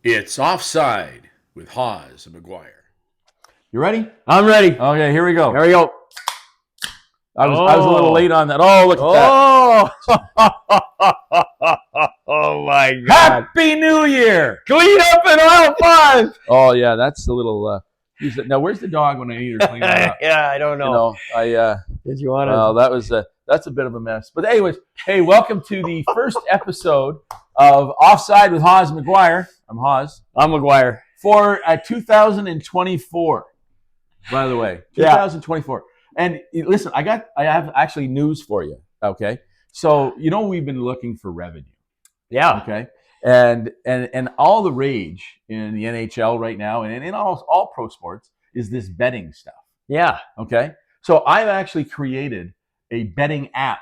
It's Offside with Hawes and Maguire. You ready? I'm ready. Okay, here we go. Here we go. I was a little late on that. Oh, look at that. Oh, my God. Happy New Year! Clean up in aisle 5. Oh, yeah, that's a little... now, where's the dog when I need her to clean that up? Yeah, I don't know. Did you want to... Well, that's a bit of a mess. But anyways, hey, welcome to the first episode of Offside with Hawes and Maguire. I'm Hawes. I'm Maguire. For 2024, by the way. 2024. And listen, I have actually news for you, okay? So, we've been looking for revenue. Yeah. Okay? And all the rage in the NHL right now and in all pro sports is this betting stuff. Yeah. Okay? So I've actually created a betting app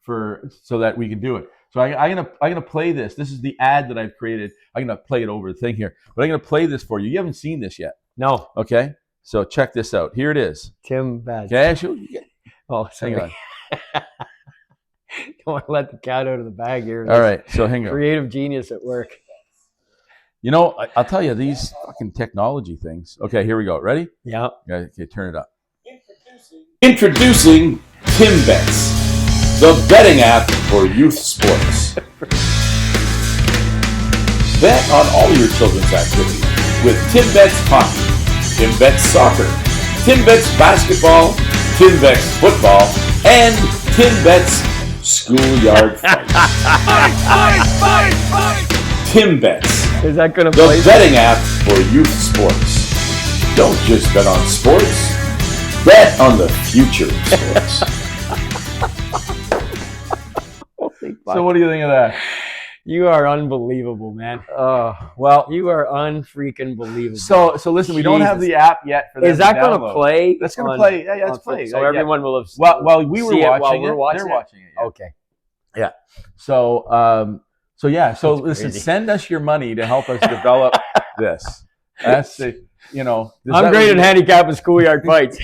so that we can do it. So I'm gonna play this. This is the ad that I've created. I'm gonna play it over the thing here, but I'm gonna play this for you. You haven't seen this yet. No. Okay? So check this out. Here it is. TimBets. Okay? Oh, sorry. Hang on. Don't want to let the cat out of the bag here. All right. So hang on. Creative genius at work. I'll tell you, these fucking technology things. Okay, here we go. Ready? Yeah. Okay, turn it up. Introducing TimBets, the betting app for youth sports. Bet on all your children's activities with TimBets hockey, TimBets soccer, TimBets basketball, TimBets football, and TimBets schoolyard fight. TimBets, Is that going to the play? betting app for youth sports. Don't just bet on sports, bet on the future of sports. So what do you think of that? You are unbelievable, man. Well, You are unfreaking believable. so listen, we don't have the app yet for them Is that to going to download. play? That's going to play. Yeah, it's playing. So everyone will have. Well, we were see it watching while it. we're watching They're it? watching it. Yeah. Okay. Yeah. So listen, crazy. send us your money to help us develop this. That's the, I'm great at handicapping schoolyard fights.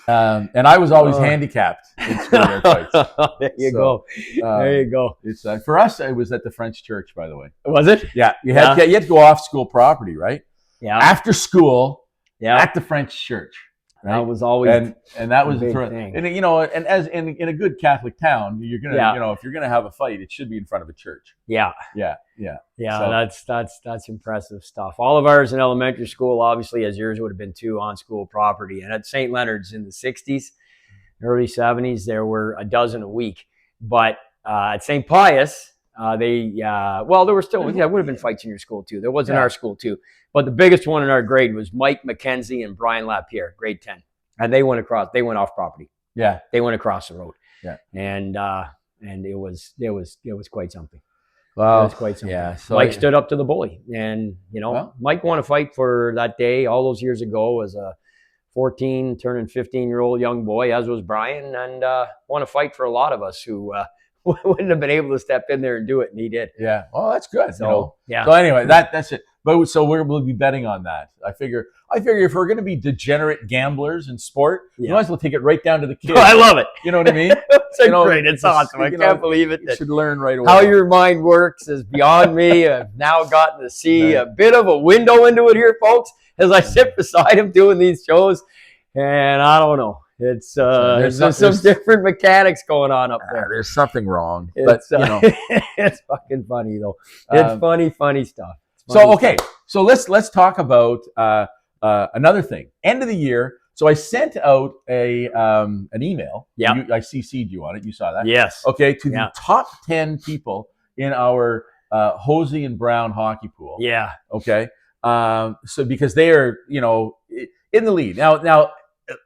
and I was always handicapped in schoolyard fights. There you go. There you go. It's for us. It was at the French church, by the way. Was it? Yeah, you had to go off school property, right? Yeah. After school, Yeah. at the French church. Right? That was always and that was a big the thing. and and as in a good Catholic town, you're gonna if you're gonna have a fight, it should be in front of a church. Yeah. Yeah. So, That's impressive stuff. All of ours in elementary school, obviously, as yours would have been too, on school property. And at St. Leonard's in the 60s, early 70s, there were a dozen a week. But at St. Pius, there were still, there would have been fights in your school too. There was in our school too. But the biggest one in our grade was Mike McKenzie and Brian Lapierre, grade 10. And they went off property. yeah. They went across the road. Yeah. And it was quite something. Well, It was quite something. yeah. So Mike stood up to the bully, and Well. Mike won a fight for that day all those years ago as a 14 turning 15-year-old young boy, as was Brian, and won a fight for a lot of us who wouldn't have been able to step in there and do it, and he did. Yeah. Well, that's good. So yeah, So anyway, that's it. But so we'll be betting on that. I figure if we're going to be degenerate gamblers in sport, we might as well take it right down to the kids. I love it. You know what I mean? It's great. It's awesome. I can't believe it. You should learn right away. How your mind works is beyond me. I've now gotten to see a bit of a window into it here, folks, as I sit beside him doing these shows. And I don't know. It's there's some different mechanics going on up there. There's something wrong. It's, But it's fucking funny though. It's funny stuff. So let's talk about another thing. End of the year. So I sent out an email. Yeah. I CC'd you on it. You saw that. Yes. Okay. To the top 10 people in our Hosey and Brown hockey pool. Yeah. Okay. So because they are in the lead now.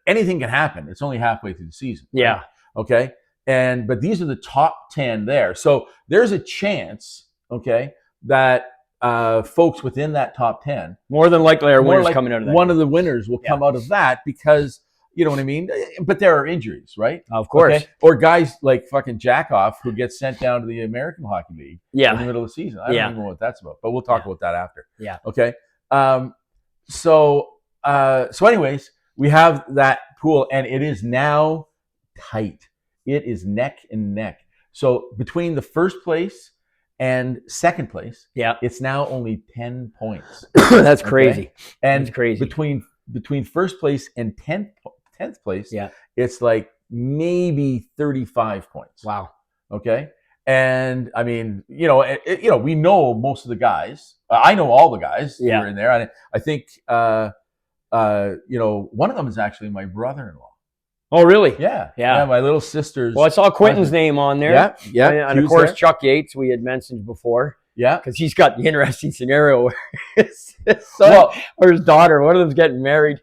Anything can happen. It's only halfway through the season. Yeah. Right? Okay. But these are the top 10 there. So there's a chance, okay, that folks within that top 10, more than likely our winners coming out of that. One of the winners will come out of that because, you know what I mean? But there are injuries, right? Of course. Okay? Or guys like fucking Jackoff who gets sent down to the American Hockey League in the middle of the season. I don't even know what that's about, but we'll talk about that after. Yeah. Okay. So anyways, we have that pool, and it is now tight. It is neck and neck. So between the first place and second place. Yeah. It's now only 10 points. That's crazy. And That's crazy. Between first place and 10th place, Yeah. it's like maybe 35 points. Wow. Okay. And I mean, we know most of the guys. I know all the guys who are in there. And I think, one of them is actually my brother-in-law. Oh, really? Yeah. Yeah. My little sister's. Well, I saw Quentin's name on there. Yeah. And of course, Chuck Yates, we had mentioned before. Yeah. Because he's got the interesting scenario where his son or his daughter, one of them's getting married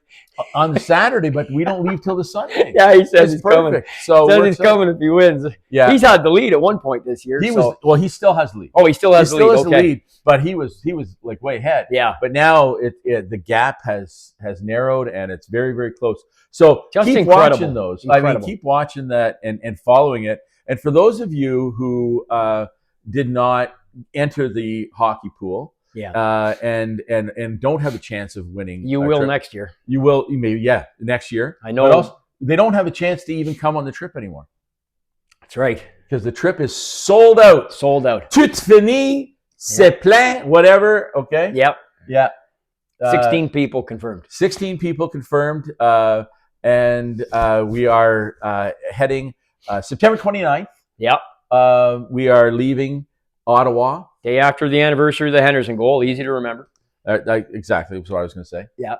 on Saturday, but we don't leave till the Sunday. Yeah, he says he's coming. So he says he's coming if he wins. Yeah. He's had the lead at one point this year. He still has the lead. Oh, he still has the lead. But he was like way ahead. Yeah. But now the gap has narrowed and it's very, very close. So just keep incredible. Watching those. Incredible. I mean, keep watching that and following it. And for those of you who did not enter the hockey pool, and don't have a chance of winning, you will next year. You will, maybe, next year. I know. But also, they don't have a chance to even come on the trip anymore. That's right. Because the trip is sold out. Sold out. Tout fini, c'est plein, whatever. Okay. Yep. Yeah. 16 people confirmed. 16 people confirmed. And we are heading September 29th. Yep. We are leaving Ottawa. Day after the anniversary of the Henderson goal. Easy to remember. Exactly. That's what I was going to say. Yeah.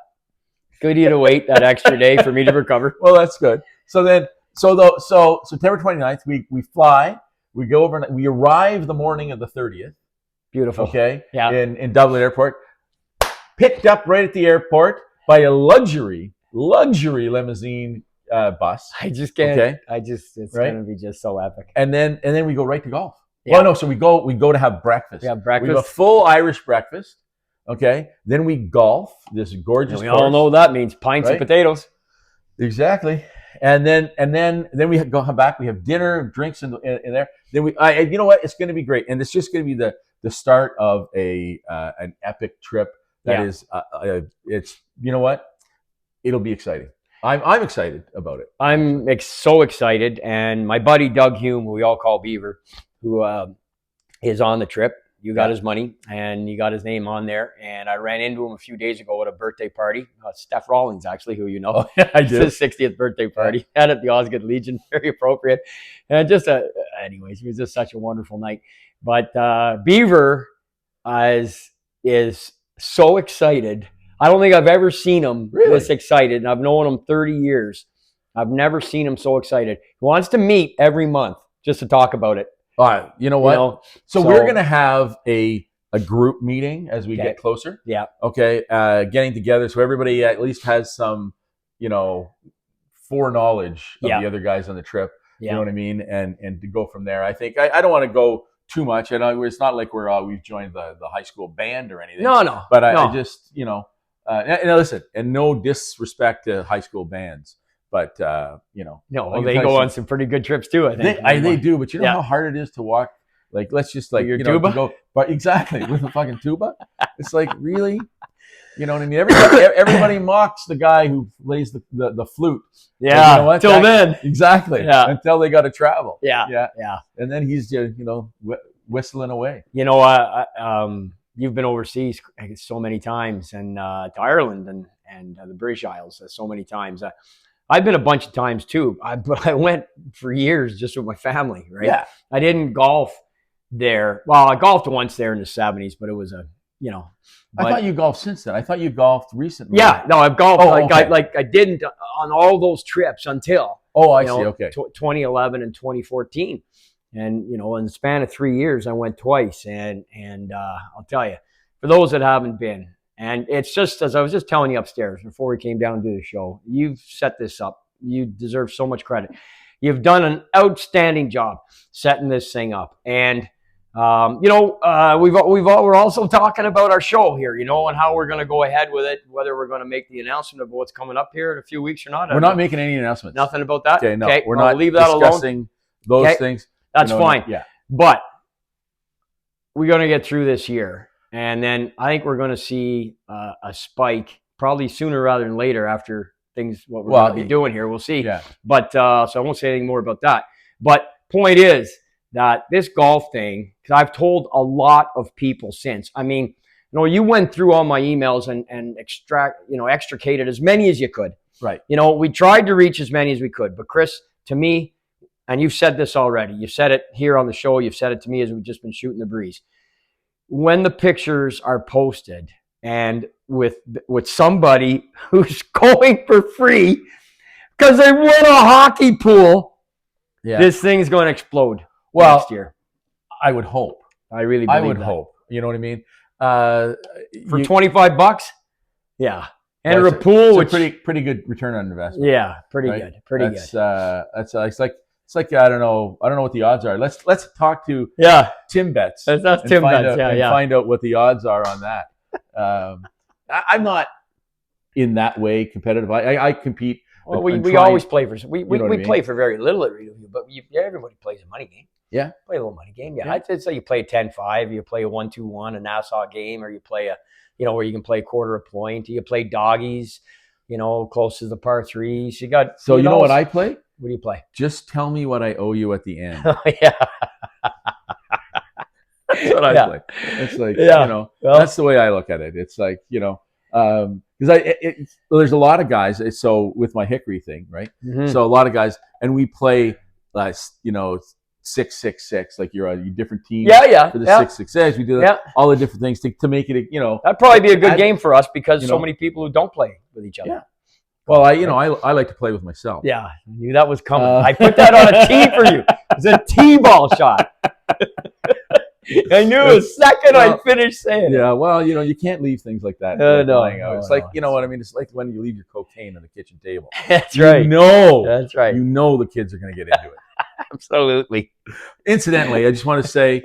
Good of you to wait that extra day for me to recover. Well, that's good. So September 29th, we fly. We go over. We arrive the morning of the 30th. Beautiful. Okay. Yeah. In Dublin Airport. Picked up right at the airport by a luxury limousine bus. I just can't. Okay. It's right? going to be just so epic. And then we go right to golf. Yeah. Well, no, so we go to have breakfast. We have breakfast. We have a full Irish breakfast. Okay. Then we golf this gorgeous course. All know what that means. Pints and potatoes. Exactly. And then we come back. We have dinner, drinks in there. Then you know what? It's going to be great, and it's just going to be the start of an epic trip. That is, it's, you know what? It'll be exciting. I'm excited about it. I'm so excited, and my buddy Doug Hume, who we all call Beaver, who is on the trip. You got his money, and you got his name on there. And I ran into him a few days ago at a birthday party. Steph Rawlings, actually, who you know. Oh, yeah, I did. It's his 60th birthday party. Had at the Osgood Legion. Very appropriate. And anyways, it was just such a wonderful night. But Beaver is so excited. I don't think I've ever seen him this excited. And I've known him 30 years. I've never seen him so excited. He wants to meet every month just to talk about it. All right. You know what? So we're going to have a group meeting as we get closer. Yeah. Okay. Getting together so everybody at least has some, foreknowledge of the other guys on the trip. Yeah. You know what I mean? And to go from there. I think I don't want to go too much. And it's not like we've joined the high school band or anything. No. But I just, and listen, and no disrespect to high school bands. But no, they go on some pretty good trips too. I think they do. But you know how hard it is to walk. Like, let's just your tuba. Go, but exactly with a fucking tuba. It's like, really, you know what I mean? Everybody mocks the guy who plays the flute. Yeah. You know what? Then exactly. Yeah. Until they got to travel. Yeah. And then he's just whistling away. You've been overseas so many times, and to Ireland and the British Isles so many times. I've been a bunch of times too, but I went for years just with my family, right? Yeah. I didn't golf there. Well, I golfed once there in the 70s, but it was I thought you golfed since then. I thought you golfed recently. Yeah, no, I've golfed. Okay. I didn't on all those trips until. Oh, I see. Okay. 2011 and 2014. And, in the span of 3 years, I went twice. And I'll tell you, for those that haven't been, and it's just, as I was just telling you upstairs before we came down to do the show, you've set this up. You deserve so much credit. You've done an outstanding job setting this thing up. And, we're also talking about our show here, and how we're going to go ahead with it, whether we're going to make the announcement of what's coming up here in a few weeks or not. We're not making any announcements. Nothing about that? Okay, no. Okay, we're not leave that discussing alone. Those things. That's fine. Yeah. But we're going to get through this year. And then I think we're going to see a spike probably sooner rather than later after what we're going to be doing here. We'll see. Yeah. But so I won't say anything more about that. But point is that this golf thing, because I've told a lot of people since. I mean, you went through all my emails and extricated as many as you could. Right. We tried to reach as many as we could. But Chris, to me, and you've said this already, you've said it here on the show, you've said it to me as we've just been shooting the breeze. When the pictures are posted and with somebody who's going for free because they won a hockey pool, this thing's going to explode next year. I would hope. I really believe hope. You know what I mean? For $25? Yeah. And a pool, which pretty good return on investment. Yeah, pretty good. Pretty good. It's like I don't know what the odds are. Let's talk to TimBets. That's TimBets. And find out what the odds are on that. I'm not in that way competitive. I compete. Well, we always play for we play for very little at Riverview, but everybody plays a money game. Yeah, play a little money game. Yeah, I'd say you play a 10-5, you play a 1-2-1, a Nassau game, or you play where you can play quarter a point. You play doggies, close to the par threes. You got. So you know what I play? What do you play? Just tell me what I owe you at the end. Yeah. That's what I play. It's like, that's the way I look at it. It's like, because there's a lot of guys. So with my Hickory thing, right? Mm-hmm. So a lot of guys, and we play, 6-6-6. Like you're a different team. Yeah. For the 6-6-6, we do all the different things to make it. That'd probably be a good game for us because so many people who don't play with each other. Yeah. Well, I like to play with myself. Yeah, I knew that was coming. I put that on a tee for you. It's a tee-ball shot. I knew the second I finished saying it. Yeah, well, you can't leave things like that. No. It's like, you know what I mean? It's like when you leave your cocaine on the kitchen table. That's right. That's right. You know the kids are going to get into it. Absolutely. Incidentally, I just want to say,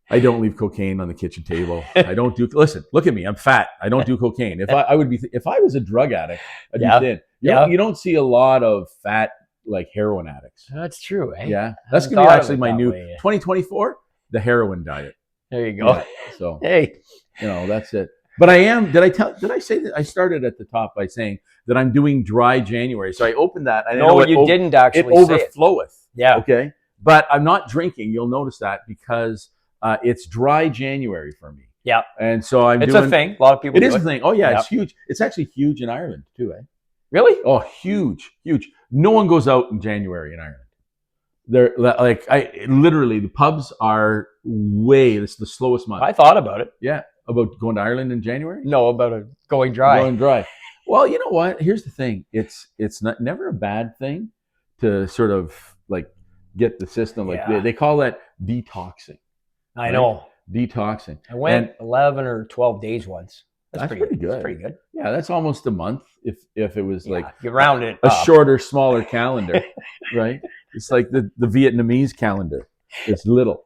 I don't leave cocaine on the kitchen table. I don't do. Listen, look at me. I'm fat. I don't do cocaine. If I was a drug addict, I'd be thin. You don't see a lot of fat like heroin addicts. That's true. Eh? Yeah, that's gonna be actually my new 2024, the heroin diet. There you go. Yeah, so hey, that's it. But I am. Did I say that? I started at the top by saying that I'm doing dry January. So I opened that. No, you didn't actually. It overfloweth. Yeah. Okay. But I'm not drinking. You'll notice that because. It's dry January for me. Yeah. And so it's a thing. A lot of people do it. It is a thing. Oh, yeah. It's huge. It's actually huge in Ireland, too, eh? Really? Oh, huge. No one goes out in January in Ireland. They're literally, the pubs are it's the slowest month. I thought about it. Yeah. About going to Ireland in January? No, about it going dry. Going dry. Well, you know what? Here's the thing. It's never a bad thing to sort of get the system. They call that detoxing. I know. Detoxing. I went 11 or 12 days once. That's pretty good. That's pretty good. Yeah, that's almost a month if it was you round it a up. shorter, smaller calendar, right? It's like the Vietnamese calendar. It's little.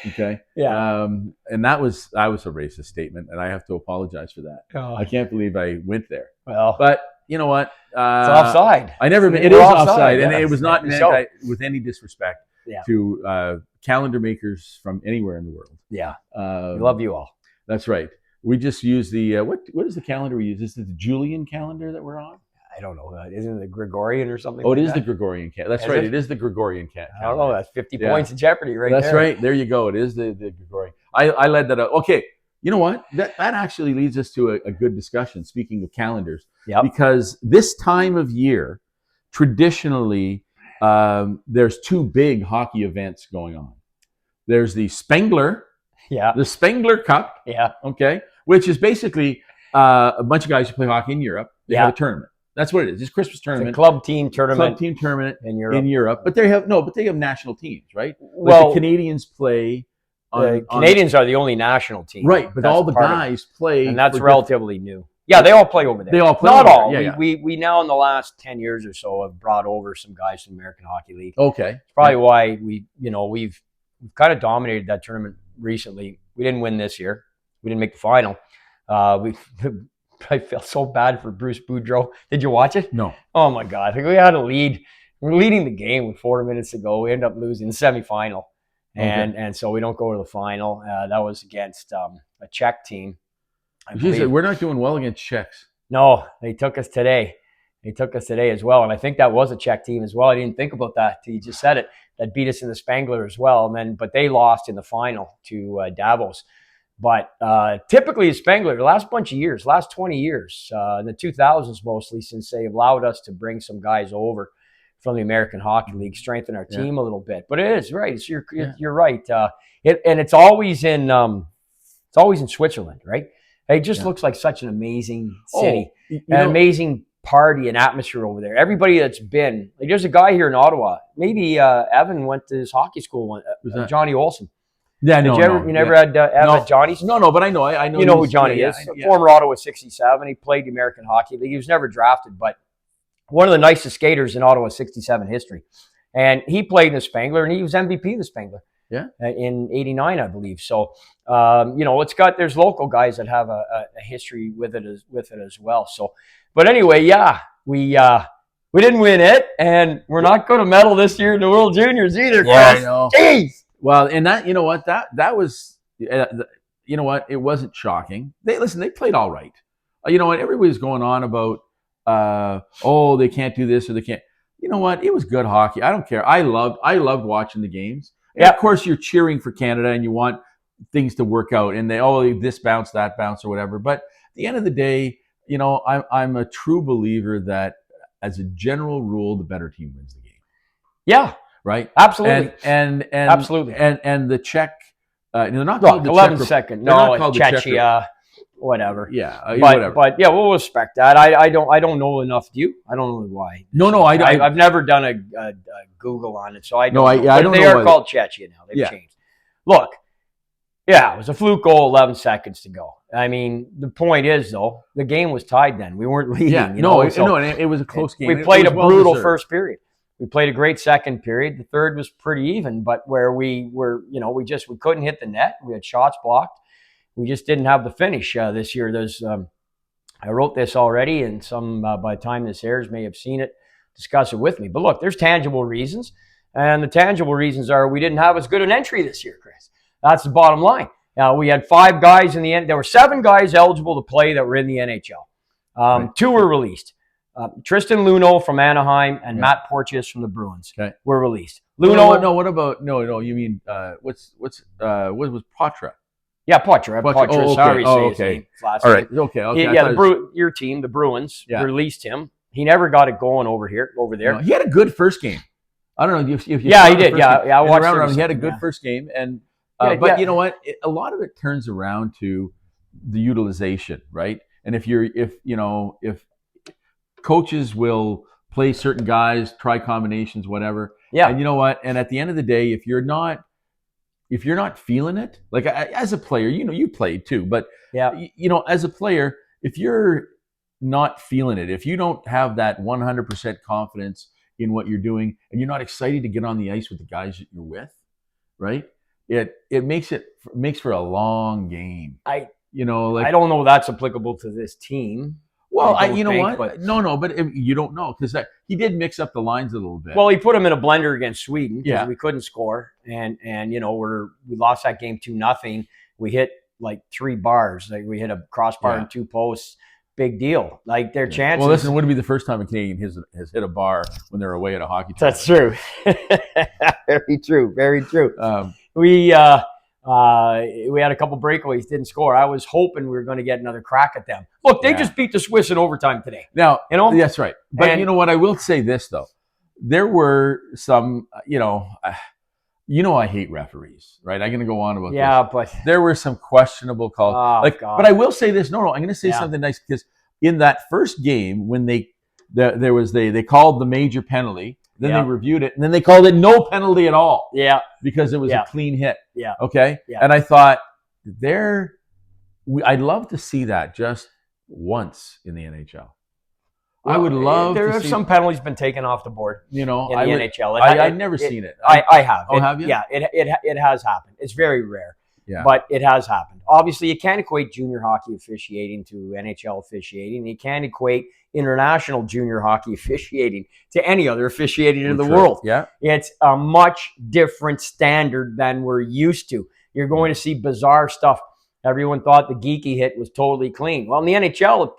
Okay. Yeah. And that was a racist statement, and I have to apologize for that. Oh. I can't believe I went there. Well, but you know what? It's offside. It is offside, and it was not meant with any disrespect to calendar makers from anywhere in the world. Yeah. We love you all. That's right. We just use the what is the calendar we use? Is it the Julian calendar that we're on? I don't know. Isn't it the Gregorian or something? Oh, it is the Gregorian calendar. That's right. It is the Gregorian calendar. I don't know. That's 50 points in jeopardy right there. That's right. There you go. It is the Gregorian. I led that up. Okay. You know what? That actually leads us to a good discussion, speaking of calendars. Yeah. Because this time of year, traditionally, there's two big hockey events going on. There's the Spengler. Yeah. The Spengler Cup. Yeah. Okay. Which is basically a bunch of guys who play hockey in Europe. They have a tournament. That's what it is. It's Christmas tournament. It's a club team tournament. In Europe. But they have national teams, right? Well, the Canadians play. Canadians are the only national team. Right, but all the guys play. And that's relatively new. Yeah, they all play over there. They all play Not over all. There. Yeah, we now in the last 10 years or so have brought over some guys from the American Hockey League. Okay. It's probably why we've kind of dominated that tournament recently. We didn't win this year. We didn't make the final. I felt so bad for Bruce Boudreau. Did you watch it? No. Oh my God. We had a lead. We're leading the game with 4 minutes to go. We end up losing the semifinal. And so we don't go to the final. That was against a Czech team. We're not doing well against Czechs. No, they took us today. They took us today as well. And I think that was a Czech team as well. I didn't think about that till you just said it. that beat us in the Spangler as well. But they lost in the final to Davos. But typically the Spangler, the last bunch of years, last 20 years, in the 2000s mostly, since they allowed us to bring some guys over from the American Hockey League, strengthen our team a little bit. But it is right. You're right. It's always in Switzerland, right? It just looks like such an amazing city, amazing party and atmosphere over there. Everybody that's been, like, there's a guy here in Ottawa. Maybe Evan went to his hockey school. Johnny Olsen. Yeah, You never had Evan at Johnny's? No, but I know. I know. You know who Johnny is. Former Ottawa 67. He played the American Hockey League. He was never drafted, but one of the nicest skaters in Ottawa 67 history. And he played in the Spangler, and he was MVP of the Spangler. Yeah. In 89, I believe. So, there's local guys that have a history with it as well. So, but anyway, we didn't win it, and we're not going to medal this year in the World Juniors either. Yeah, I know. Jeez. Well, and that, you know what, that was, you know what, it wasn't shocking. They played all right. You know what, everybody's going on about, they can't do this or they can't. You know what, it was good hockey. I don't care. I loved watching the games. And of course, you're cheering for Canada and you want things to work out, and this bounce, that bounce, or whatever. But at the end of the day, you know, I'm a true believer that as a general rule, the better team wins the game. Yeah. Right. Absolutely. And absolutely. And the Czech, they're not called the 11 Czech. second. No, it's Czechia, whatever. Yeah. Whatever. But yeah, we'll respect that. I don't know enough. Do you? I don't know why. No. I've never done a Google on it, so I don't. No, I don't know. They are called Czechia now. They've changed. Look. Yeah, it was a fluke goal, 11 seconds to go. I mean, the point is, though, the game was tied then. We weren't leading. Yeah, it was a close game. We played a brutal first period. We played a great second period. The third was pretty even, but where we were, we couldn't hit the net. We had shots blocked. We just didn't have the finish this year. I wrote this already, and some, by the time this airs, may have seen it, discuss it with me. But look, there's tangible reasons, and the tangible reasons are we didn't have as good an entry this year, Chris. That's the bottom line. We had 5 guys in the end. There were 7 guys eligible to play that were in the NHL. Right. 2 were released. Tristan Luneau from Anaheim and Matt Porteous from the Bruins were released. Luneau. No. What about You mean what was Poitras? Yeah, Poitras. Oh, okay. His name. All right. Okay. Your team, the Bruins, released him. He never got it going over there. No, he had a good first game. I don't know if you. Yeah, he did. I watched. He had a good first game, and but you know what? A lot of it turns around to the utilization, right? And if coaches will play certain guys, try combinations, whatever. Yeah. And you know what? And at the end of the day, if you're not feeling it, like as a player, you played too, but as a player, if you're not feeling it, if you don't have that 100% confidence in what you're doing, and you're not excited to get on the ice with the guys that you're with, right? It makes for a long game. I don't know if that's applicable to this team. Well, but you don't know, because he did mix up the lines a little bit. Well, he put him in a blender against Sweden because we couldn't score, and we lost that game 2-0. We hit like 3 bars, like we hit a crossbar and 2 posts. Big deal. Like their chances. Well, listen, it wouldn't be the first time a Canadian has hit a bar when they're away at a hockey tournament. That's true. Very true. Very true. We had a couple breakaways, didn't score. I was hoping we were going to get another crack at them. Look, they just beat the Swiss in overtime today. Now, that's right. But you know what? I will say this, though. There were some, I hate referees, right? I'm going to go on about this. Yeah, but there were some questionable calls. God. But I will say this. No, I'm going to say something nice, because in that first game, when they called the major penalty, then they reviewed it, and then they called it no penalty at all. Yeah. Because it was a clean hit. Yeah. Okay? Yeah. And I thought, I'd love to see that just once in the NHL. Well, I would love there to have see some penalties been taken off the board in the NHL. I've never seen it. I have. Oh, have you? Yeah, it has happened. It's very rare. Yeah. But it has happened. Obviously, you can't equate junior hockey officiating to NHL officiating. You can't equate international junior hockey officiating to any other officiating in the world. Yeah. It's a much different standard than we're used to. You're going to see bizarre stuff. Everyone thought the geeky hit was totally clean. Well, in the NHL,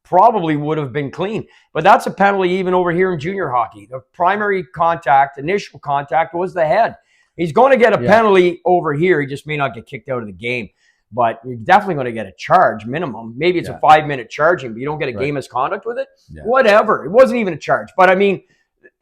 probably would have been clean. But that's a penalty even over here in junior hockey. The primary contact, initial contact, was the head. He's going to get a penalty over here. He just may not get kicked out of the game. But you're definitely going to get a charge minimum. Maybe it's a 5-minute charging, but you don't get a game misconduct with it. Yeah. Whatever. It wasn't even a charge. But I mean,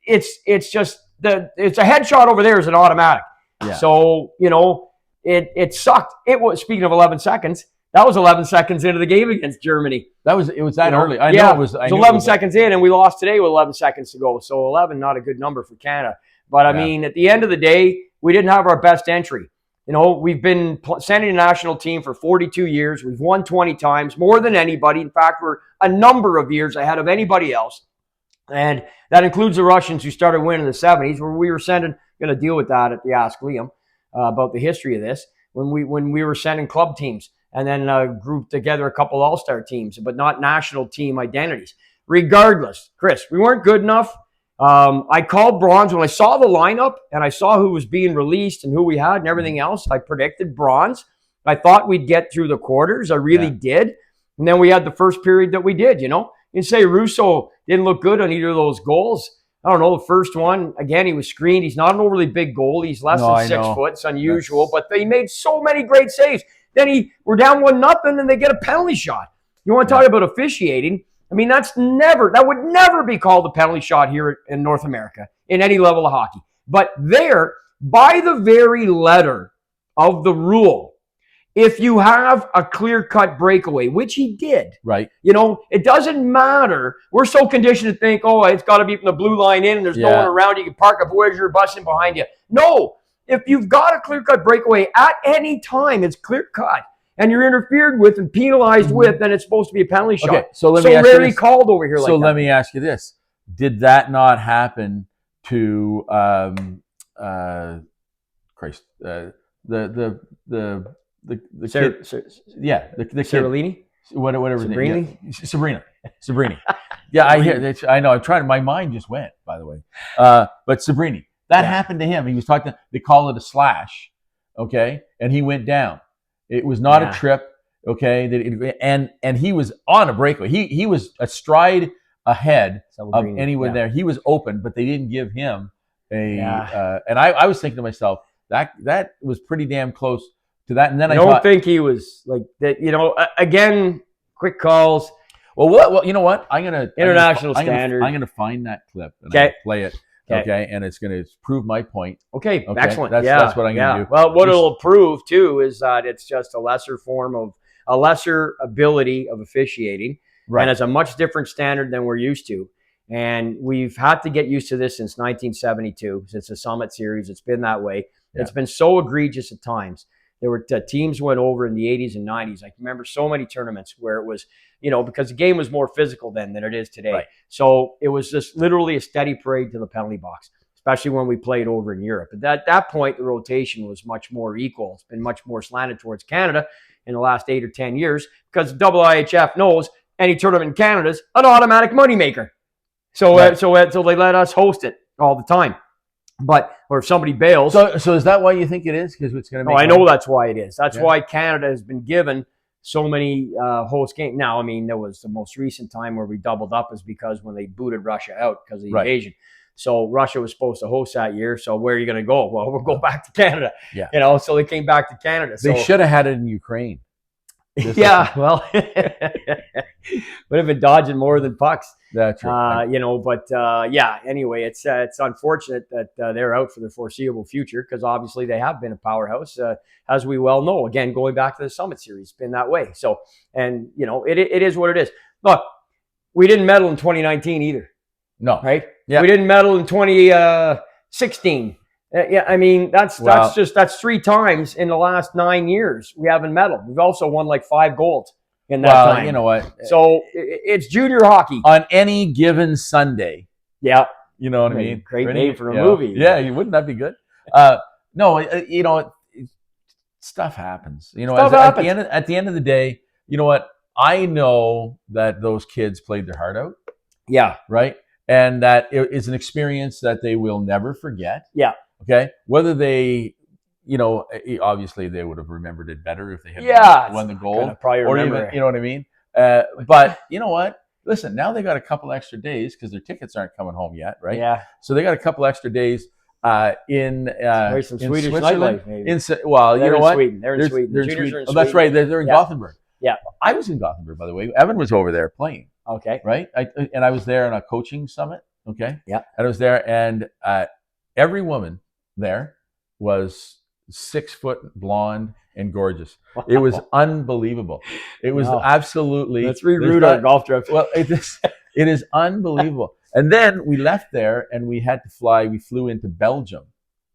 it's just it's a headshot over there is an automatic. Yeah. So, you know, it sucked. It was, speaking of 11 seconds, that was 11 seconds into the game against Germany. It was that early. I know it was 11 seconds in, and we lost today with 11 seconds to go. So 11, not a good number for Canada. But I mean, at the end of the day, we didn't have our best entry. You know, we've been sending a national team for 42 years. We've won 20 times, more than anybody. In fact, we're a number of years ahead of anybody else. And that includes the Russians who started winning in the 70s, where we were going to deal with that at the Ask Liam about the history of this, when we were sending club teams and then grouped together a couple all-star teams, but not national team identities. Regardless, Chris, we weren't good enough. I called bronze when I saw the lineup and I saw who was being released and who we had and everything else. I predicted bronze. I thought we'd get through the quarters. I really did. And then we had the first period that we did, you know. You can say Russo didn't look good on either of those goals. I don't know, the first one, again, he was screened. He's not an overly big goal. He's less than 6 foot. It's unusual, but he made so many great saves. Then we're down 1-0 and they get a penalty shot. You want to talk about officiating? I mean, that would never be called a penalty shot here in North America in any level of hockey. But there, by the very letter of the rule, if you have a clear-cut breakaway, which he did, right? You know, it doesn't matter. We're so conditioned to think, oh, it's got to be from the blue line in, and there's no one around. You can park a Voyager bus in behind you. No, if you've got a clear-cut breakaway at any time, it's clear-cut, and you're interfered with and penalized with, then it's supposed to be a penalty shot. Okay, so rarely called over here like that. So let me ask you this: did that not happen to the Cerulini? Whatever Sabrini. Yeah, I hear that. I know. I'm trying. My mind just went. By the way, but Sabrini. That happened to him. He was talking. They call it a slash, okay, and he went down. It was not a trip, okay, and he was on a breakaway. He was a stride ahead of anyone there. He was open, but they didn't give him a. And I was thinking to myself that was pretty damn close to that. And then I don't think he was like that. You know, again, quick calls. Well, you know what? International standard. I'm gonna find that clip and I'm gonna play it. Okay, and it's going to prove my point. Okay, excellent. That's what I'm going to do. Well, what it'll prove too is that it's just a lesser ability of officiating, and it's a much different standard than we're used to. And we've had to get used to this since 1972, since the Summit Series. It's been that way. Yeah. It's been so egregious at times. There were teams went over in the 80s and 90s. I can remember so many tournaments where it was, you know, because the game was more physical then than it is today. Right. So it was just literally a steady parade to the penalty box, especially when we played over in Europe. At that point, the rotation was much more equal. It's been much more slanted towards Canada in the last 8 or 10 years because IIHF knows any tournament in Canada is an automatic moneymaker. So they let us host it all the time. Or if somebody bails. So is that why you think it is? Because it's going to make I know that's why it is. That's why Canada has been given so many host games. Now, I mean, there was the most recent time where we doubled up is because when they booted Russia out because of the invasion. So Russia was supposed to host that year. So where are you going to go? Well, we'll go back to Canada. Yeah. You know, so they came back to Canada. They should have had it in Ukraine. Well, would have been dodging more than pucks. That's right. You know, but anyway, it's unfortunate that they're out for the foreseeable future because obviously they have been a powerhouse, as we well know. Again, going back to the Summit Series, it's been that way. So, and you know, it is what it is. Look, we didn't medal in 2019 either. No, right? Yeah, we didn't medal in 2016. I mean, that's 3 times in the last 9 years we haven't medaled. We've also won like 5 golds in that time. You know what? So it's junior hockey. On any given Sunday. Yeah. You know what I mean? Great name for a movie. Yeah, wouldn't that be good? No, you know, stuff happens. You know, at the end of the day, you know what? I know that those kids played their heart out. Yeah. Right? And that it is an experience that they will never forget. Yeah. Okay, whether they, you know, obviously they would have remembered it better if they had won the gold, or even, you know what I mean. But you know what? listen, now they got a couple extra days because their tickets aren't coming home yet, right? Yeah. So they got a couple extra days in Some in Swedish Switzerland. nightlife, maybe. Well, you know what? Sweden. They're in Sweden. They're The in juniors Sweden. are in Oh, that's Sweden. right. They're in Yeah. Gothenburg. Yeah. I was in Gothenburg, by the way. Evan was over there playing, Okay. right? And I was there on a coaching summit. Okay. Yeah. And I was there, and every woman there was 6 foot, blonde, and gorgeous. It was unbelievable. It was absolutely. Let's reroute our golf trip. Well, it is unbelievable. And then we left there, and we had to fly. We flew into Belgium.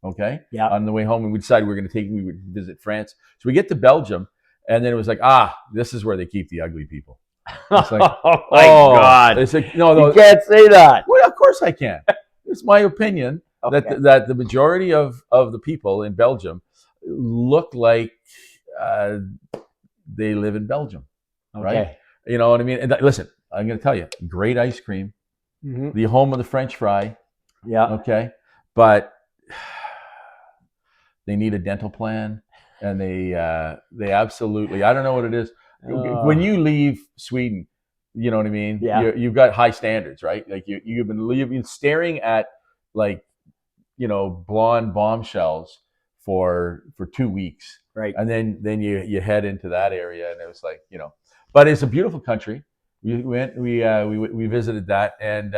Okay. Yeah. On the way home, and we decided we would visit France. So we get to Belgium, and then it was like, this is where they keep the ugly people. It's like, oh my God! It's like, no, you can't say that. Well, of course I can. It's my opinion that the majority of the people in Belgium look like they live in Belgium, right? You know what I mean? And listen, I'm going to tell you, great ice cream, the home of the French fry. Yeah. Okay, but they need a dental plan, and they absolutely. I don't know what it is. When you leave Sweden, you know what I mean? Yeah. You've got high standards, right? Like you've been staring at like, blonde bombshells for 2 weeks. Right. And then you head into that area, and it was like, but it's a beautiful country. We went, we visited that. And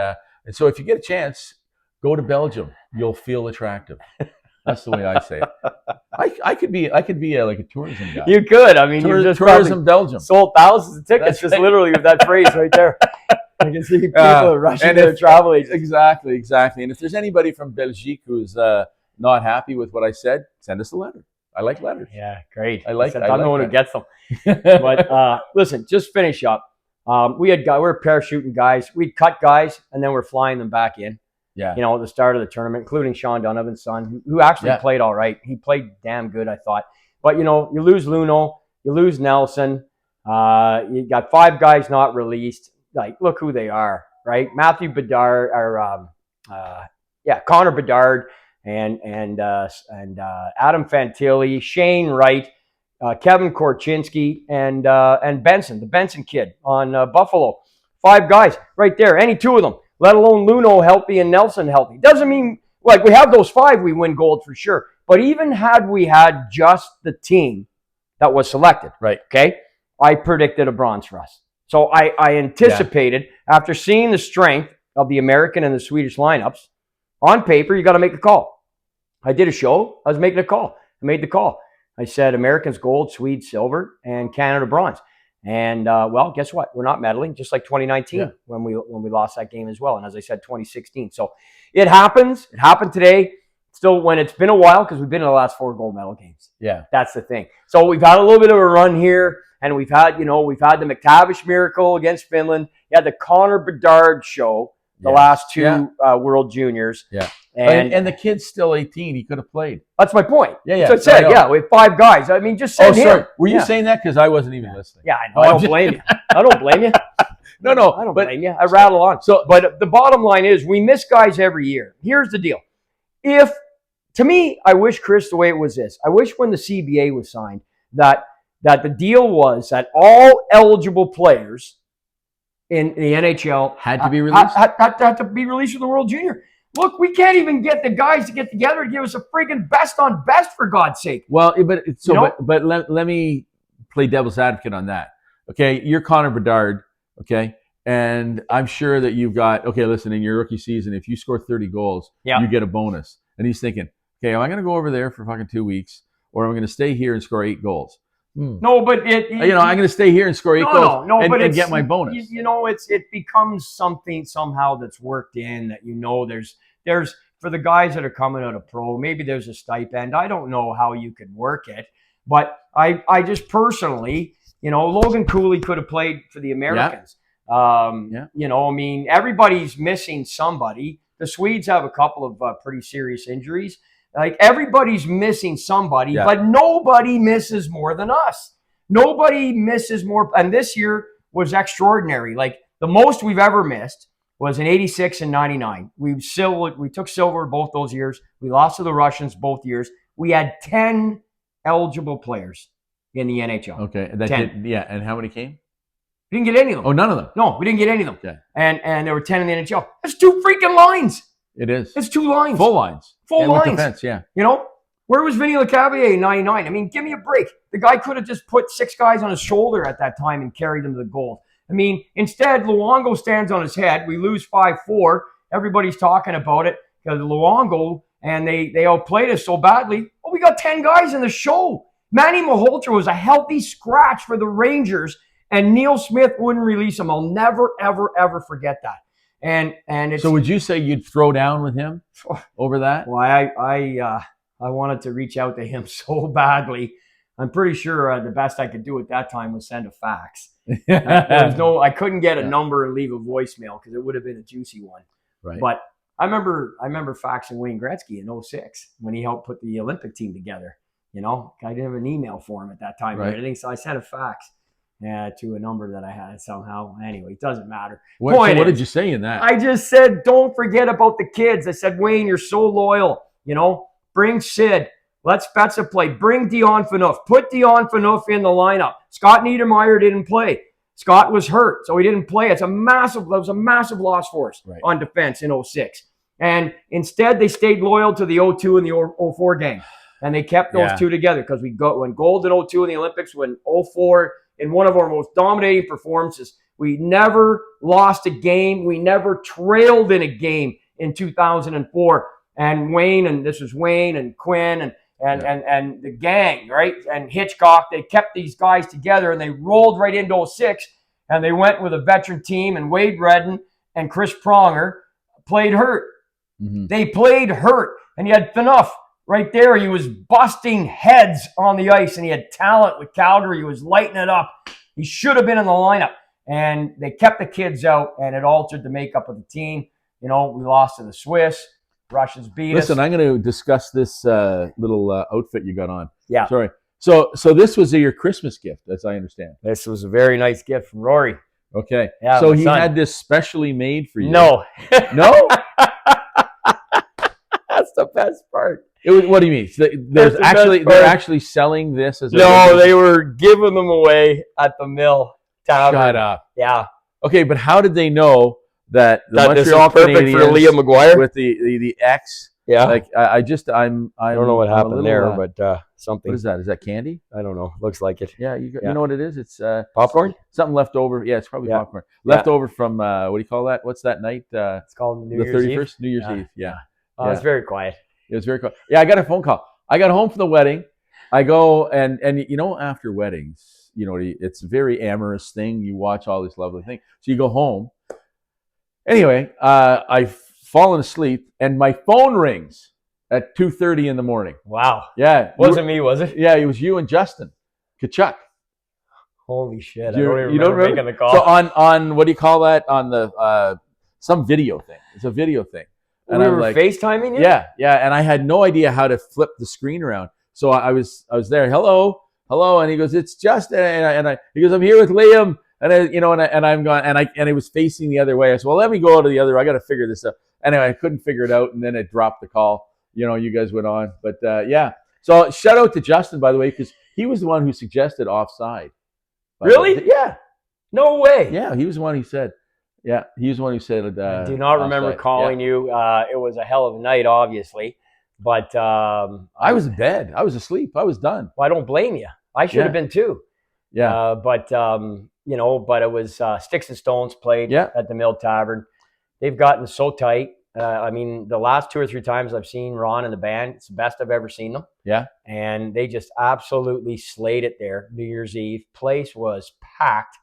so if you get a chance, go to Belgium. You'll feel attractive. That's the way I say it. I could be like a tourism guy. You could. I mean, you just tourism Belgium. Sold thousands of tickets just literally with that phrase right there. I can see people rushing their travel agents. Exactly. And if there's anybody from Belgique who's not happy with what I said, send us a letter. I like letters. Yeah, great. I'm the one who gets them. But listen, just finish up. We're parachuting guys. We'd cut guys, and then we're flying them back in. Yeah. At the start of the tournament, including Sean Donovan's son, who actually played all right. He played damn good, I thought. But, you lose Luno, you lose Nelson. You got 5 guys not released. Like, look who they are, right? Matthew Bedard, Connor Bedard, and Adam Fantilli, Shane Wright, Kevin Korchinski, and Benson, the Benson kid on Buffalo. 5 guys right there, any 2 of them. Let alone Luno healthy and Nelson healthy. Doesn't mean, like, we have those 5, we win gold for sure. But even had we had just the team that was selected, right? Okay, I predicted a bronze for us. So I anticipated, after seeing the strength of the American and the Swedish lineups, on paper, you got to make a call. I did a show. I was making a call. I made the call. I said Americans gold, Swedes silver, and Canada bronze. And, guess what? We're not medaling, just like 2019 when we lost that game as well. And as I said, 2016. So it happens. It happened today. Still, when it's been a while, because we've been in the last 4 gold medal games. Yeah. That's the thing. So we've had a little bit of a run here. And we've had the McTavish miracle against Finland. You had the Connor Bedard show the last 2 World Juniors. Yeah. And the kid's still 18. He could have played. That's my point. Yeah. So I said, we have 5 guys. I mean, just send him. Sorry. Were you saying that? Because I wasn't even listening. Yeah, I know. I don't blame you. I don't blame you. No. I don't blame you. I rattle on. But the bottom line is we miss guys every year. Here's the deal. To me, I wish, Chris, the way it was this. I wish when the CBA was signed that the deal was that all eligible players in the NHL had to be released. Had to be released from the World Junior. Look, we can't even get the guys to get together to give us a freaking best on best, for God's sake. Well, but let me play devil's advocate on that. Okay, you're Connor Bedard. Okay, and I'm sure that you've got. Okay, listen, in your rookie season, if you score 30 goals, you get a bonus. And he's thinking, okay, am I going to go over there for fucking 2 weeks, or am I going to stay here and score 8 goals? No, but I'm going to stay here and score 8 goals and get my bonus. It becomes something somehow that's worked in that there's for the guys that are coming out of pro. Maybe there's a stipend. I don't know how you could work it, but I just personally, Logan Cooley could have played for the Americans. Everybody's missing somebody. The Swedes have a couple of pretty serious injuries. Like, everybody's missing somebody, but nobody misses more than us. Nobody misses more. And this year was extraordinary. Like, the most we've ever missed was in 86 and 99. We took silver both those years. We lost to the Russians both years. We had 10 eligible players in the NHL. Okay. 10. And how many came? We didn't get any of them. Oh, none of them. No, we didn't get any of them. Yeah. And there were 10 in the NHL. That's 2 freaking lines. It is. It's 2 lines. Full lines. Full lines. With defense, yeah. You know, where was Vinny Lecavalier in 99? I mean, give me a break. The guy could have just put 6 guys on his shoulder at that time and carried them to the goal. I mean, instead, Luongo stands on his head. We lose 5-4. Everybody's talking about it because Luongo, and they outplayed us so badly. Well, we got 10 guys in the show. Manny Malhotra was a healthy scratch for the Rangers, and Neil Smith wouldn't release him. I'll never, ever, ever forget that. And it's, so would you say you'd throw down with him over that? Well, I wanted to reach out to him so badly. I'm pretty sure the best I could do at that time was send a fax. I couldn't get a number and leave a voicemail because it would have been a juicy one. Right. But I remember faxing Wayne Gretzky in 06 when he helped put the Olympic team together. You know, I didn't have an email for him at that time or anything, so I sent a fax to a number that I had somehow. Anyway, it doesn't matter. What did you say in that? I just said, don't forget about the kids. I said, Wayne, you're so loyal. You know, bring Sid. Let Spezza play. Bring Dion Phaneuf. Put Dion Phaneuf in the lineup. Scott Niedermayer didn't play. Scott was hurt, so he didn't play. That was a massive loss for us on defense in 06. And instead, they stayed loyal to the 02 and the 04 gang. And they kept those two together because we went gold in 02 in the Olympics, when 04 in one of our most dominating performances. We never lost a game. We never trailed in a game in 2004. And Wayne, and this was Wayne and Quinn and the gang, right? And Hitchcock, they kept these guys together, and they rolled right into 06, and they went with a veteran team, and Wade Redden and Chris Pronger played hurt. Mm-hmm. They played hurt, and you had Phaneuf right there. He was busting heads on the ice, and he had talent with Calgary. He was lighting it up. He should have been in the lineup, and they kept the kids out, and it altered the makeup of the team. You know, we lost to the Swiss. Russians beat us. Listen, I'm going to discuss this little outfit you got on. Yeah. Sorry. So this was your Christmas gift, as I understand. This was a very nice gift from Rory. Okay. Yeah, so he had this specially made for you. No. No? That's the best part. What do you mean? They're actually selling this as a... No, they were giving them away at the Mill Tavern. Shut up. Yeah. Okay, but how did they know that the this is perfect for Liam Maguire with the X? Yeah. Like I don't know what happened there, but something. What is that? Is that candy? I don't know. Looks like it. Yeah, you know what it is? It's popcorn. Something left over. Yeah, it's probably popcorn. Left over from what do you call that? What's that night? It's called the 31st, New Year's Eve. Yeah. Oh, it's very quiet. It was very quiet. Yeah, I got a phone call. I got home from the wedding. I go and you know, after weddings, you know, it's a very amorous thing. You watch all these lovely things. So you go home. Anyway, I've fallen asleep, and my phone rings at 2:30 in the morning. Wow. Yeah. Wasn't me, was it? Yeah, it was you and Justin Kachuk. Holy shit. I don't even remember making the call. So on what do you call that? On the some video thing. It's a video thing. And we were like, FaceTiming you? Yeah, and I had no idea how to flip the screen around. So I was there. Hello, and he goes, it's Justin, and he goes, I'm here with Liam. And I'm going, and it was facing the other way. I said, well, let me go to the other. I got to figure this out. Anyway, I couldn't figure it out, and then it dropped the call. You know, you guys went on, but yeah. So shout out to Justin, by the way, because he was the one who suggested offside. Really? Yeah. No way. Yeah, he was the one who said. Yeah, he was the one who said. I do not remember calling you. It was a hell of a night, obviously, but I was in bed. I was asleep. I was done. Well, I don't blame you. I should have been too. Yeah. But it was Sticks and Stones played at the Mill Tavern. They've gotten so tight. I mean, the last 2 or 3 times I've seen Ron and the band, it's the best I've ever seen them. Yeah. And they just absolutely slayed it there. New Year's Eve. Place was packed.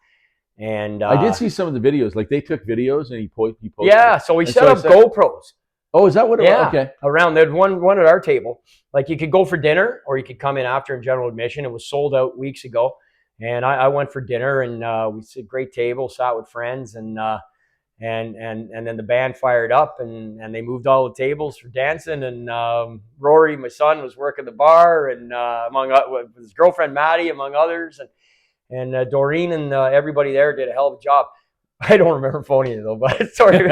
And I did see some of the videos. Like they took videos and he posted. Yeah, so we set up GoPros. Oh, is that what it was? Okay. Around there, one at our table. Like you could go for dinner or you could come in after in general admission. It was sold out weeks ago. And I went for dinner, and we said great table, sat with friends, and then the band fired up, and they moved all the tables for dancing. And Rory, my son, was working the bar, and with his girlfriend Maddie, among others, and Doreen and everybody there did a hell of a job. I don't remember phoning it though, but sorry.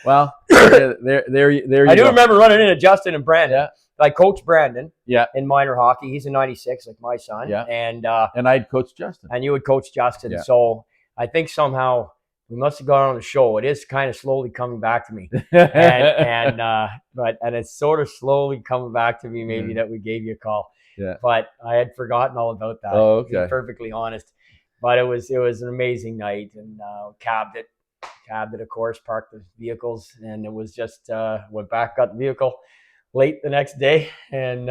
Well, there you go. I do remember running into Justin and Brandon. Yeah. I coached Brandon in minor hockey. He's a 96, like my son. Yeah. And I'd coach Justin. And you would coach Justin. Yeah. So I think somehow we must have gone on the show. It is kind of slowly coming back to me, and it's sort of slowly coming back to me. Maybe that we gave you a call. Yeah. But I had forgotten all about that. Oh, okay. To be perfectly honest. But it was an amazing night, and cabbed it, of course, parked the vehicles, and it was just went back, got the vehicle late the next day, and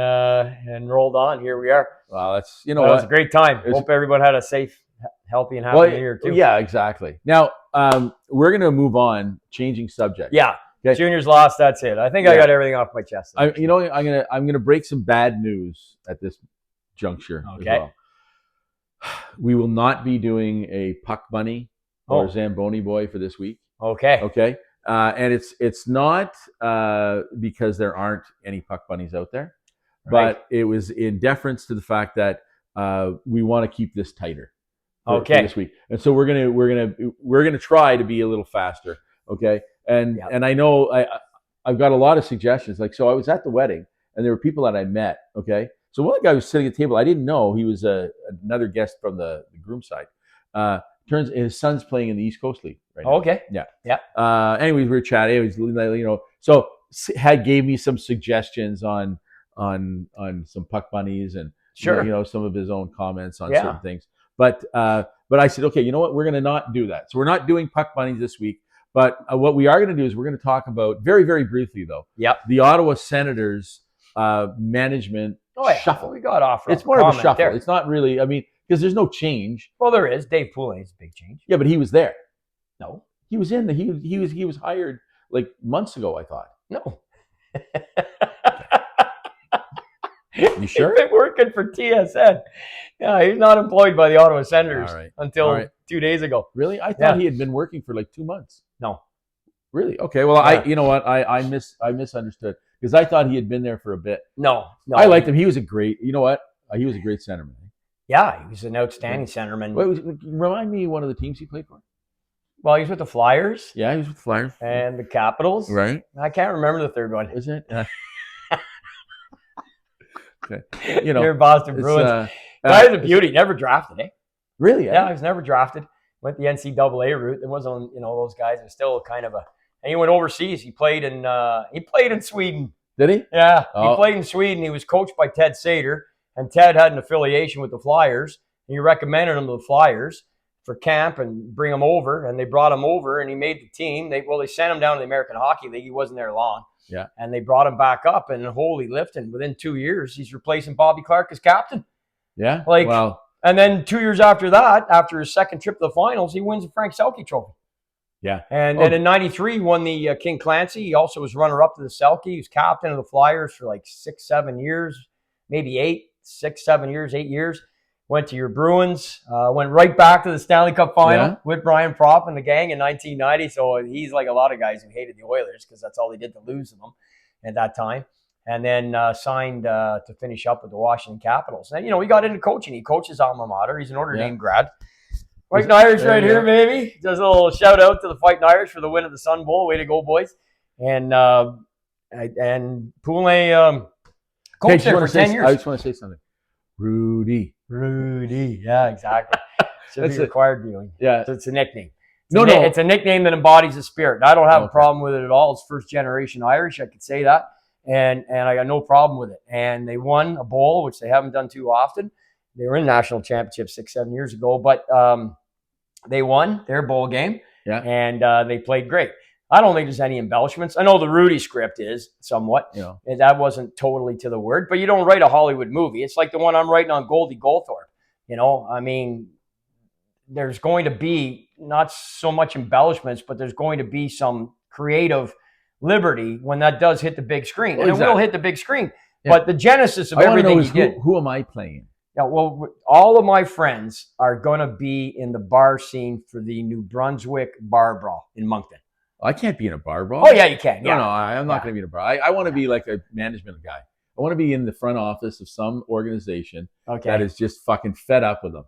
rolled on. Here we are. Wow, that's it was a great time. Hope everyone had a safe, healthy, and happy New Year too. Yeah, exactly. Now we're gonna move on, changing subject. Yeah. Okay. Juniors lost. That's it. I think I got everything off my chest. I'm gonna break some bad news at this juncture. Okay. As well. We will not be doing a puck bunny or Zamboni boy for this week. Okay. Okay. And it's not because there aren't any puck bunnies out there, but it was in deference to the fact that we want to keep this tighter. For this week, and so we're gonna try to be a little faster. Okay. And I know I've got a lot of suggestions. Like, so I was at the wedding, and there were people that I met. Okay. So one of the guys was sitting at the table. I didn't know he was another guest from the groom side. Turns his son's playing in the East Coast League right now. Okay. Yeah. Yeah. Anyways, we were chatting. It was, so gave me some suggestions on some puck bunnies and some of his own comments on certain things. But I said, okay, you know what? We're going to not do that. So we're not doing puck bunnies this week. But what we are going to do is we're going to talk about, very, very briefly though, the Ottawa Senators management shuffle. We got off. It's more of a shuffle. It's not really, because there's no change. Well, there is. Dave Poulin is a big change. Yeah, but he was there. No. He was he was hired like months ago, I thought. No. You sure? He's been working for TSN. Yeah, he's not employed by the Ottawa Senators until 2 days ago. Really? I thought he had been working for like 2 months. No. Really? Okay. Well, you know what? I misunderstood because I thought he had been there for a bit. No. I liked him. He was a great. You know what? He was a great centerman. Yeah, he was an outstanding centerman. Remind me one of the teams he played for. Well, he was with the Flyers. Yeah, he was with the Flyers and the Capitals. Right. I can't remember the third one. Is it? Okay. You're Boston Bruins. Guy's a beauty. Never drafted, eh? Really? Yeah, he was never drafted. Went the NCAA route. There wasn't, those guys are still kind of and he went overseas. He played in Sweden. Did he? Yeah, he played in Sweden. He was coached by Ted Sater, and Ted had an affiliation with the Flyers. And he recommended him to the Flyers for camp and bring him over, and they brought him over, and he made the team. They sent him down to the American Hockey League. He wasn't there long. Yeah. And they brought him back up, and holy lifting, within 2 years, he's replacing Bobby Clark as captain. Yeah. And then 2 years after that, after his second trip to the finals, he wins the Frank Selke Trophy. Yeah. And then in 93, he won the King Clancy. He also was runner-up to the Selke. He was captain of the Flyers for like 6-7 years, maybe 8 years. Went to your Bruins, went right back to the Stanley Cup final with Brian Propp and the gang in 1990. So he's like a lot of guys who hated the Oilers because that's all they did to lose them at that time. And then signed to finish up with the Washington Capitals. And, he got into coaching. He coaches alma mater. He's an Notre Dame grad. Fighting Irish right here, baby. Just a little shout out to the Fighting Irish for the win of the Sun Bowl. Way to go, boys. And Poulin coached there for 10 years. I just want to say something. Rudy. Yeah, exactly. Should be required viewing. Yeah. So it's a nickname. It's a nickname that embodies the spirit. I don't have a problem with it at all. It's first generation Irish. I could say that. And I got no problem with it. And they won a bowl, which they haven't done too often. They were in national championship 6-7 years ago, but they won their bowl game. Yeah. And they played great. I don't think there's any embellishments. I know the Rudy script is somewhat. And that wasn't totally to the word, but you don't write a Hollywood movie. It's like the one I'm writing on Goldie Goldthorpe. There's going to be not so much embellishments, but there's going to be some creative liberty when that does hit the big screen. And it will hit the big screen. Yeah. But the genesis of everything you did. Who am I playing? Yeah, well, all of my friends are going to be in the bar scene for the New Brunswick Bar Brawl in Moncton. I can't be in a bar brawl. Oh, yeah, you can. Yeah. No, I'm not going to be in a bar. I want to be like a management guy. I want to be in the front office of some organization that is just fucking fed up with them.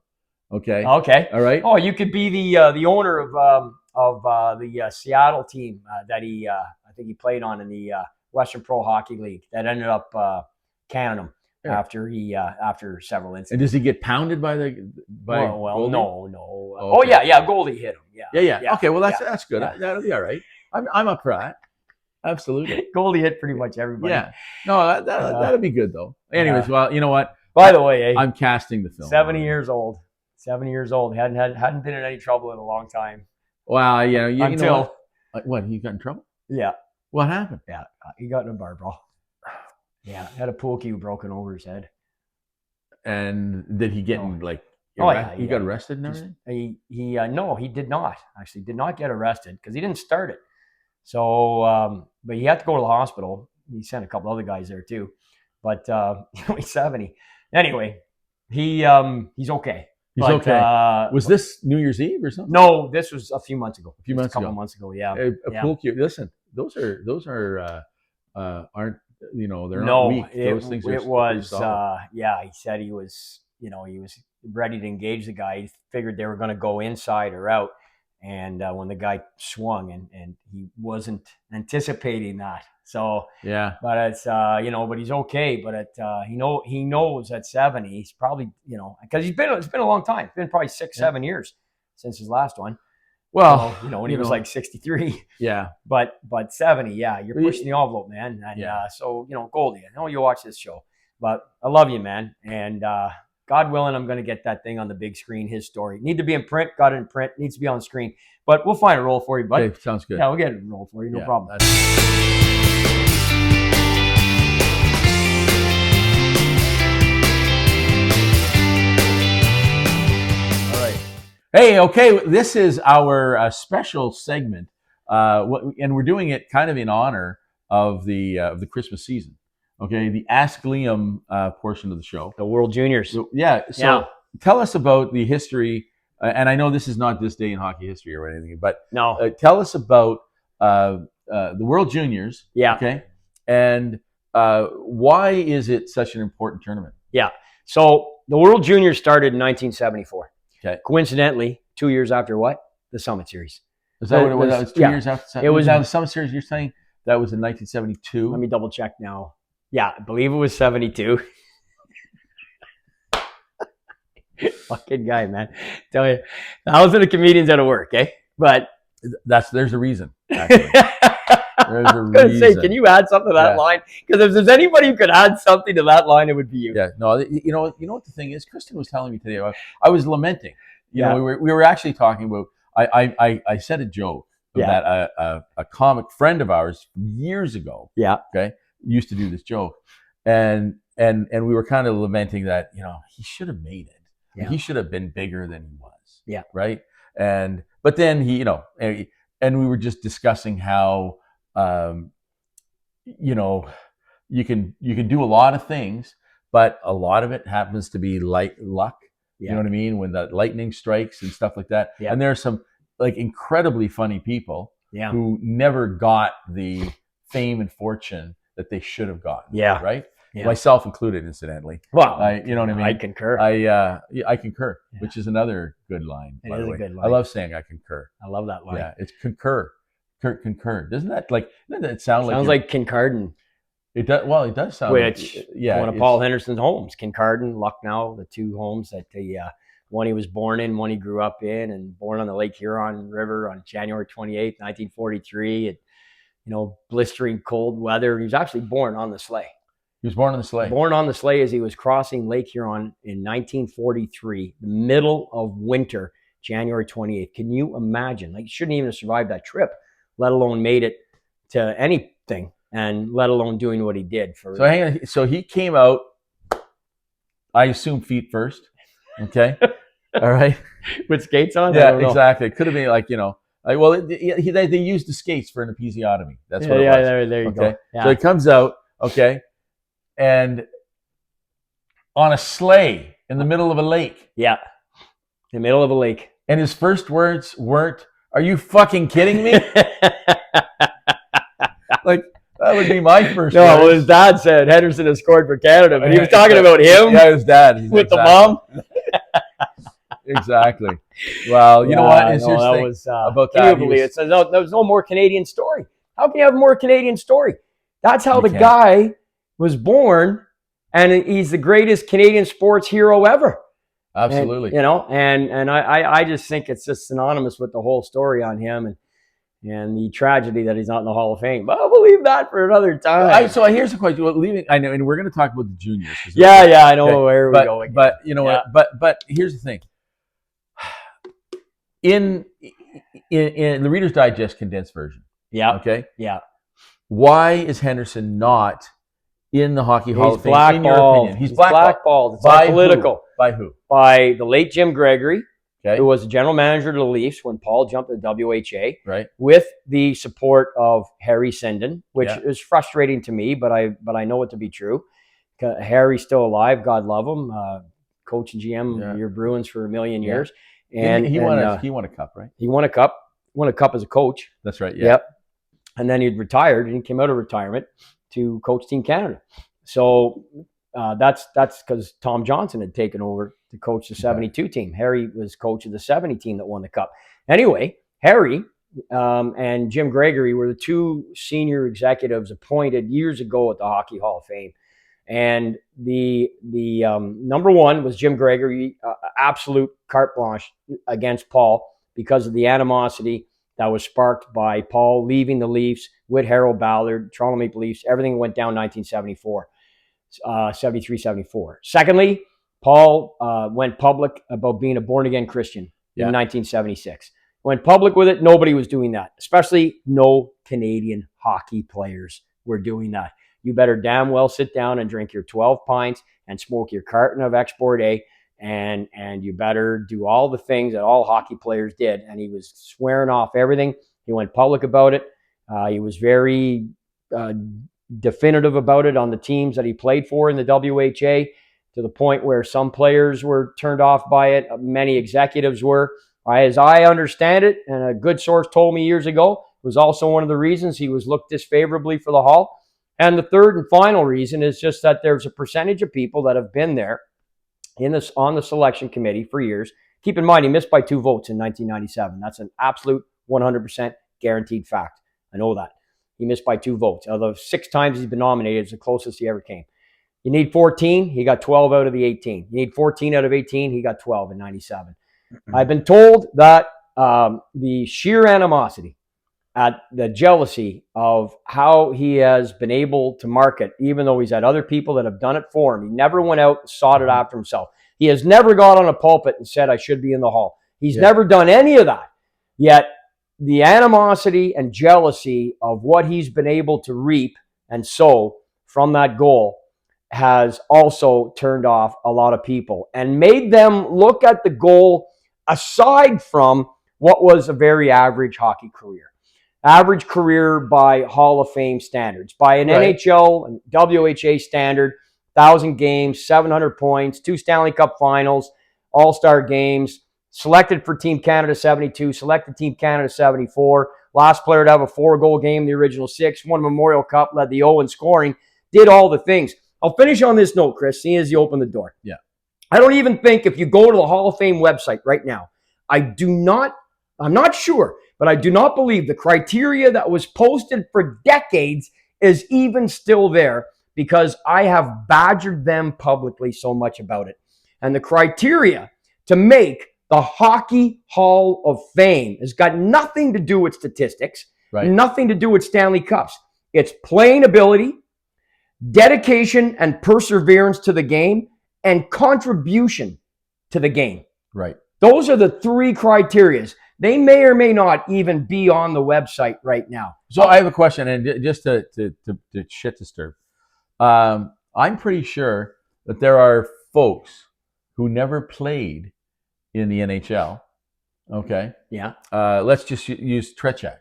Okay. Okay. All right. Oh, you could be the owner of the Seattle team that I think he played on in the Western Pro Hockey League that ended up canning him. Yeah. After several incidents. And does he get pounded by Well, no. Oh yeah, Goldie hit him. Yeah. Okay, well that's good. Yeah. That'll be all right. I'm up for that. Absolutely. Goldie hit pretty much everybody. Yeah. No, that'll be good though. Anyways, well, you know what? By the way, I'm casting the film. 70 years old. 70 years old. Hadn't been in any trouble in a long time. Wow. Yeah. You know Until what? He got in trouble? Yeah. What happened? Yeah. He got in a bar brawl. Yeah. Had a pool cue broken over his head. And did he get he got arrested and everything? No, he did not. Actually, did not get arrested because he didn't start it. So, but he had to go to the hospital. He sent a couple other guys there too. But he's 70. Anyway, he's okay. He's okay. Was this New Year's Eve or something? No, this was a few months ago. A couple months ago. Yeah. A pool cue. Listen, those are aren't they're not weak. Those things are. It was he said he was ready to engage the guy. He figured they were going to go inside or out. And when the guy swung and he wasn't anticipating that. So, yeah, but it's, but he's okay. But he knows at 70, he's probably, because it's been a long time. It's been probably 6-7 years since his last one. Well, when he was like 63. Yeah. But 70, yeah, you're pushing the envelope, man. And so, Goldie, I know you watch this show, but I love you, man. And, God willing, I'm going to get that thing on the big screen, his story. Need to be in print, got it in print, needs to be on screen. But we'll find a role for you, bud. Okay, sounds good. Yeah, we'll get it rolled for you, no problem. All right. Hey, okay, this is our special segment, and we're doing it kind of in honor of the Christmas season. Okay, the Ask Liam portion of the show. The World Juniors. So tell us about the history, and I know this is not this day in hockey history or anything, but no. Tell us about the World Juniors. Yeah. Okay, and why is it such an important tournament? Yeah. So the World Juniors started in 1974. Okay. Coincidentally, 2 years after what? The Summit Series. Is that what it was? That was 2 years after. It was the Summit Series. You're saying that was in 1972. Let me double check now. Yeah, I believe it was 72. Fucking guy, man. Tell you, thousands of comedians out of work, eh? But there's a reason. Actually. There's a reason. I was gonna say, can you add something to that line? Because if there's anybody who could add something to that line, it would be you. Yeah. No. You know what the thing is? Kristen was telling me today. I was lamenting. We were actually talking about. I said a joke that a comic friend of ours years ago. Yeah. Okay. Used to do this joke, and we were kind of lamenting that he should have made it. Yeah. He should have been bigger than he was. Yeah. Right. But then he and we were just discussing how you can do a lot of things, but a lot of it happens to be like luck. Yeah. You know what I mean? When the lightning strikes and stuff like that. Yeah. And there are some incredibly funny people who never got the fame and fortune that they should have gotten. Yeah. Right? Yeah. Myself included, incidentally. Well, you know what I mean? I concur. I concur, which is another good line, by the way. A good line. I love saying I concur. I love that line. Yeah, it's concur. Concur. Doesn't that sound like... Sounds like Kincardine. It does. Well, it does sound one of Paul Henderson's homes. Kincardine, Lucknow, the two homes that one he was born in, one he grew up in, and born on the Lake Huron River on January 28th, 1943. Blistering cold weather. He was actually born on the sleigh. He was born on the sleigh. Born on the sleigh as he was crossing Lake Huron in 1943, the middle of winter, January 28th. Can you imagine? He shouldn't even have survived that trip, let alone made it to anything, and let alone doing what he did. So hang on. So he came out, I assume feet first. Okay. All right. With skates on? Yeah, exactly. It could have been they used the skates for an episiotomy. That's what it was. There you go. Yeah. So he comes out, okay, and on a sleigh in the middle of a lake. Yeah, in the middle of a lake. And his first words weren't, "Are you fucking kidding me?" That would be my first words. No, his dad said Henderson has scored for Canada, but he was talking about him. Yeah, his dad. With the mom. Exactly. Well, you know what? Here's the thing about that. Can you believe it? So there's no more Canadian story. How can you have more Canadian story? That's how the guy was born, and he's the greatest Canadian sports hero ever. Absolutely. And I just think it's just synonymous with the whole story on him and the tragedy that he's not in the Hall of Fame. But I'll leave that for another time. So here's the question. Well, I know, and we're going to talk about the juniors. I know where we're going. But you know what? But here's the thing. In the Reader's Digest condensed version. Yeah. Okay. Yeah. Why is Henderson not in the Hockey Hall of Fame? In your opinion, he's blackballed. It's all political. By who? By the late Jim Gregory, okay, who was the general manager of the Leafs when Paul jumped to the WHA. Right. With the support of Harry Sinden, which is frustrating to me, but I know it to be true. Harry's still alive. God love him. Coach and GM your Bruins for a million years. And he won a cup, right? He won a cup. Won a cup as a coach. That's right. Yeah. Yep. And then he'd retired, and he came out of retirement to coach Team Canada. So that's because Tom Johnson had taken over to coach the 72 team. Harry was coach of the 70 team that won the cup. Anyway, Harry and Jim Gregory were the two senior executives appointed years ago at the Hockey Hall of Fame. And the number one was Jim Gregory, absolute carte blanche against Paul because of the animosity that was sparked by Paul leaving the Leafs with Harold Ballard, Toronto Maple Leafs. Everything went down 1974, 73-74. Secondly, Paul went public about being a born-again Christian in 1976. Went public with it. Nobody was doing that, especially no Canadian hockey players were doing that. You better damn well sit down and drink your 12 pints and smoke your carton of Export A, and you better do all the things that all hockey players did. And he was swearing off everything. He went public about it. He was very definitive about it on the teams that he played for in the WHA, to the point where some players were turned off by it. Many executives were. As I understand it, and a good source told me years ago, it was also one of the reasons he was looked disfavorably for the Hall. And the third and final reason is just that there's a percentage of people that have been there on the selection committee for years. Keep in mind, he missed by 2 votes in 1997. That's an absolute 100% guaranteed fact. I know that. He missed by 2 votes. Out of 6 times he's been nominated, it's the closest he ever came. You need 14, he got 12 out of the 18. You need 14 out of 18, he got 12 in 97. I've been told that the sheer animosity, at the jealousy of how he has been able to market, even though he's had other people that have done it for him. He never went out and sought it after himself. He has never got on a pulpit and said, I should be in the Hall. He's never done any of that. Yet the animosity and jealousy of what he's been able to reap and sow from that goal has also turned off a lot of people and made them look at the goal aside from what was a very average hockey career. Average career by Hall of Fame standards, by an NHL and WHA standard, 1,000 games, 700 points, 2 Stanley Cup finals, all-star games, selected for Team Canada 72, selected Team Canada 74, last player to have a 4-goal game in the original 6, won a Memorial Cup, led the O in scoring, did all the things. I'll finish on this note, Chris, seeing as you open the door. Yeah. I don't even think if you go to the Hall of Fame website right now, I'm not sure, but I do not believe the criteria that was posted for decades is even still there, because I have badgered them publicly so much about it. And the criteria to make the Hockey Hall of Fame has got nothing to do with statistics, nothing to do with Stanley Cups. It's playing ability, dedication and perseverance to the game, and contribution to the game. Right. Those are the 3 criteria. They may or may not even be on the website right now. So I have a question, and just to shit disturb. I'm pretty sure that there are folks who never played in the NHL. Okay. Yeah. Let's just use Trechak.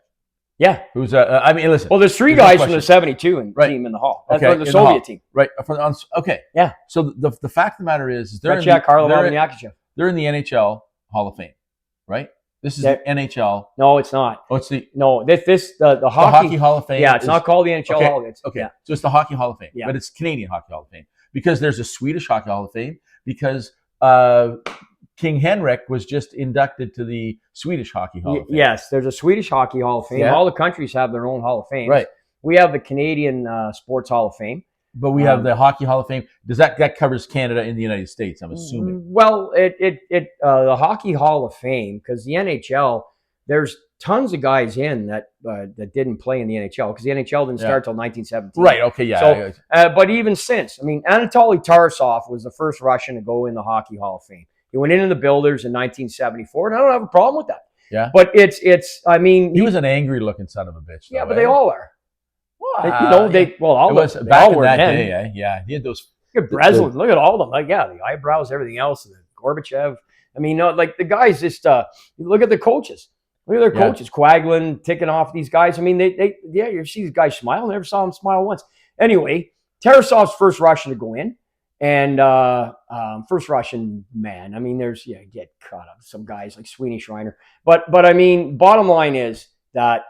Yeah. Who's I mean, listen. Well, there's 3 guys from the 72 team in the Hall. That's okay, the Soviet team. Right. Okay. Yeah. So the fact of the matter is Trechak, Harlamov, and Yakushev. They're in the NHL Hall of Fame, right? This is the NHL. No, it's not. Oh, it's the Hockey Hall of Fame. Yeah, it's not called the NHL Hall of Fame. Okay, so it's the Hockey Hall of Fame, yeah. But it's Canadian Hockey Hall of Fame, because there's a Swedish Hockey Hall of Fame, because King Henrik was just inducted to the Swedish Hockey Hall of Fame. Yes, there's a Swedish Hockey Hall of Fame. Yeah. All the countries have their own Hall of Fame. Right. We have the Canadian Sports Hall of Fame. But we have the Hockey Hall of Fame. Does that covers Canada and the United States? I'm assuming. Well, the Hockey Hall of Fame, because the NHL, there's tons of guys in that didn't play in the NHL because the NHL didn't start till 1917. Right. Okay. Yeah. So, but even since, I mean, Anatoly Tarasov was the first Russian to go in the Hockey Hall of Fame. He went in the Builders in 1974, and I don't have a problem with that. Yeah. But it's. I mean, he was an angry-looking son of a bitch. Yeah, but they all are. Well, they all was they back all in were that then. day. Yeah, he had those. Look at Breslin. Look at all of them. Like, the eyebrows, everything else. The Gorbachev. I mean, like the guys just look at the coaches. Look at their coaches. Quaglin ticking off these guys. I mean, you see these guys smile. Never saw them smile once. Anyway, Tarasov's first Russian to go in, and first Russian man. I mean, there's get caught up some guys like Sweeney Schreiner, but I mean, bottom line is that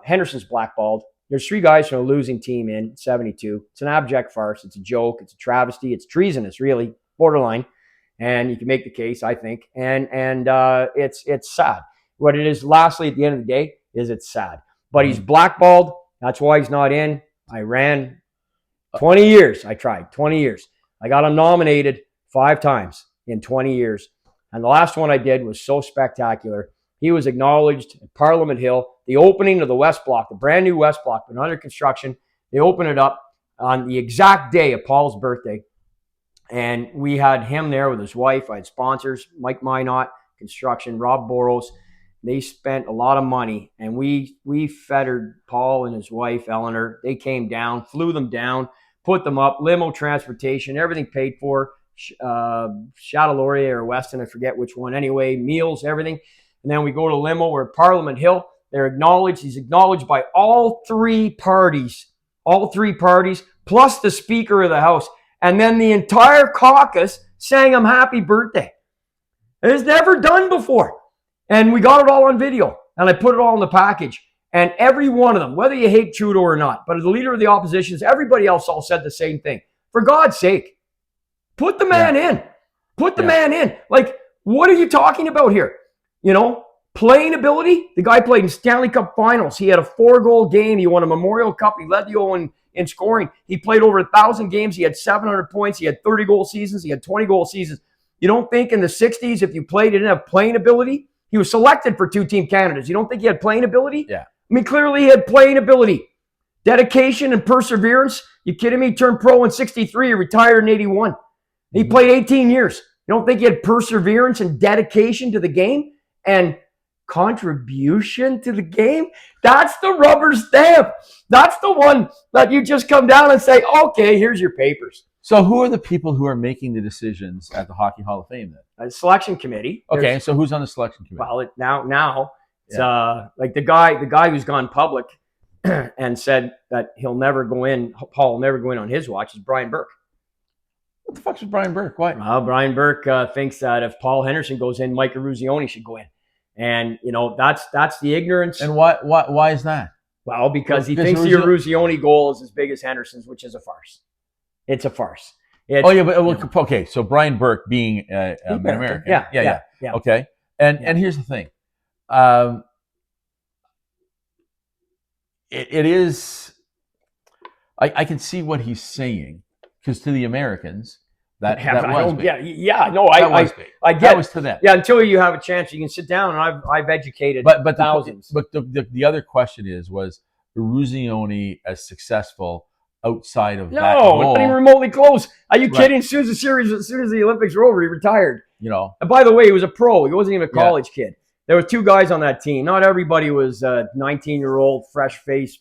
Henderson's blackballed. There's 3 guys from a losing team in 72. It's an abject farce. It's a joke. It's a travesty. It's treasonous, really, borderline. And you can make the case, I think. And it's sad. What it is, lastly, at the end of the day, is it's sad. But he's blackballed. That's why he's not in. I ran 20 years. I tried 20 years. I got him nominated 5 times in 20 years. And the last one I did was so spectacular. He was acknowledged at Parliament Hill, the opening of the West Block, the brand new West Block, been under construction. They opened it up on the exact day of Paul's birthday. And we had him there with his wife. I had sponsors, Mike Minot, Construction, Rob Boros. They spent a lot of money, and we fettered Paul and his wife, Eleanor. They came down, flew them down, put them up, limo transportation, everything paid for. Chateau Laurier or Weston, I forget which one. Anyway, meals, everything. And then we go to limo. We're at Parliament Hill. They're acknowledged. He's acknowledged by all 3 parties, plus the Speaker of the House. And then the entire caucus sang him happy birthday. It was never done before. And we got it all on video. And I put it all in the package. And every one of them, whether you hate Trudeau or not, but the leader of the opposition, everybody else all said the same thing. For God's sake, put the man in. Put the man in. Like, what are you talking about here? Playing ability. The guy played in Stanley Cup Finals. He had a 4-goal game. He won a Memorial Cup. He led the O in scoring. He played over 1,000 games. He had 700 points. He had 30-goal seasons. He had 20-goal seasons. You don't think in the 60s, if you played, you didn't have playing ability? He was selected for 2-team Canadas. You don't think he had playing ability? Yeah. I mean, clearly he had playing ability. Dedication and perseverance. You kidding me? He turned pro in 63. He retired in 81. He played 18 years. You don't think he had perseverance and dedication to the game? And contribution to the game? That's the rubber stamp. That's the one that you just come down and say, okay, here's your papers. So who are the people who are making the decisions at the Hockey Hall of Fame then? A selection committee. Okay, so who's on the selection committee? Well, now it's like the guy who's gone public and said that he'll never go in, Paul will never go in on his watch, is Brian Burke. What the fuck is Brian Burke? Why? Well, Brian Burke thinks that if Paul Henderson goes in, Mike Eruzione should go in. And, that's the ignorance. And why is that? Well, because he thinks the Eruzione goal is as big as Henderson's, which is a farce. It's a farce. Okay. So Brian Burke being an American. Yeah. Okay. And here's the thing. It is, I can see what he's saying, because to the Americans, that was big. I get that was to them. Yeah, until you have a chance, you can sit down, and I've educated thousands. But the other question was Eruzione as successful outside of that goal? No, not even remotely close. Are you kidding? As soon as the Olympics were over, he retired. And by the way, he was a pro. He wasn't even a college kid. There were 2 guys on that team. Not everybody was a 19-year-old, fresh-faced,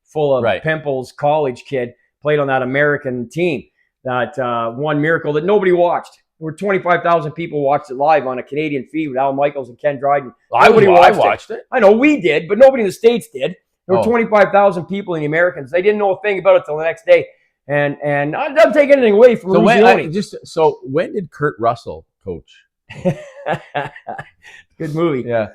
full of pimples college kid played on that American team. That one miracle that nobody watched. There were 25,000 people watched it live on a Canadian feed with Al Michaels and Ken Dryden. I watched it. I know we did, but nobody in the States did. There were 25,000 people in the Americans. They didn't know a thing about it till the next day. And I don't take anything away from Eruzione. So when did Kurt Russell coach? Good movie. Yeah.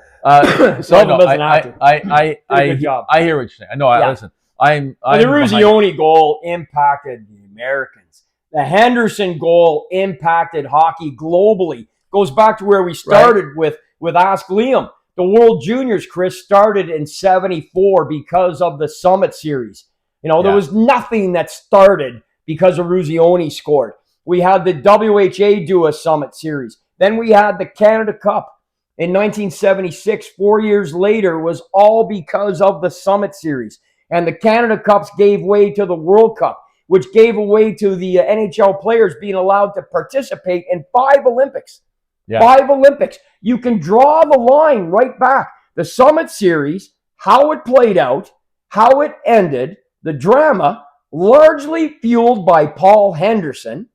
So good job. I hear what you're saying. I know. Listen. The Eruzione goal impacted the Americans. The Henderson goal impacted hockey globally. Goes back to where we started with Ask Liam. The World Juniors, Chris, started in 74 because of the Summit Series. There was nothing that started because Eruzione scored. We had the WHA do a Summit Series. Then we had the Canada Cup in 1976. 4 years later was all because of the Summit Series. And the Canada Cups gave way to the World Cup, which gave away to the NHL players being allowed to participate in 5 Olympics. Yeah. 5 Olympics. You can draw the line right back. The Summit Series, how it played out, how it ended, the drama, largely fueled by Paul Henderson,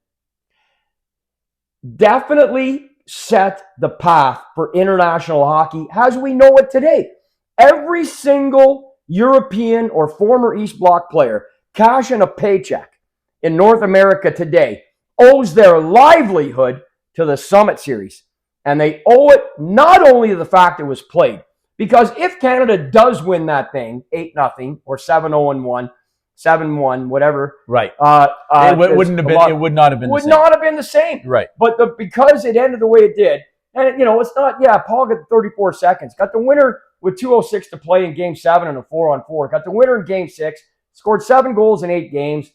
definitely set the path for international hockey as we know it today. Every single European or former East Bloc player cashing a paycheck in North America today owes their livelihood to the Summit Series. And they owe it not only to the fact it was played, because if Canada does win that thing 8-0 or 7-0-1, 7-1, whatever, right? It would not have been the same. Right. But because it ended the way it did, and it's not. Yeah, Paul got 34 seconds, got the winner with 2:06 to play in Game 7 and a 4-on-4. Got the winner in Game 6, scored 7 goals in 8 games,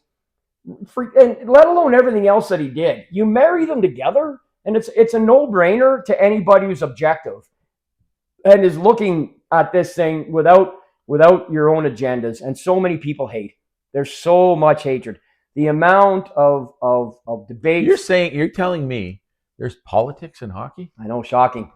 and let alone everything else that he did. You marry them together, and it's a no-brainer to anybody who's objective and is looking at this thing without your own agendas. And so many people hate. There's so much hatred. The amount of debate. You're telling me there's politics in hockey? I know, shocking.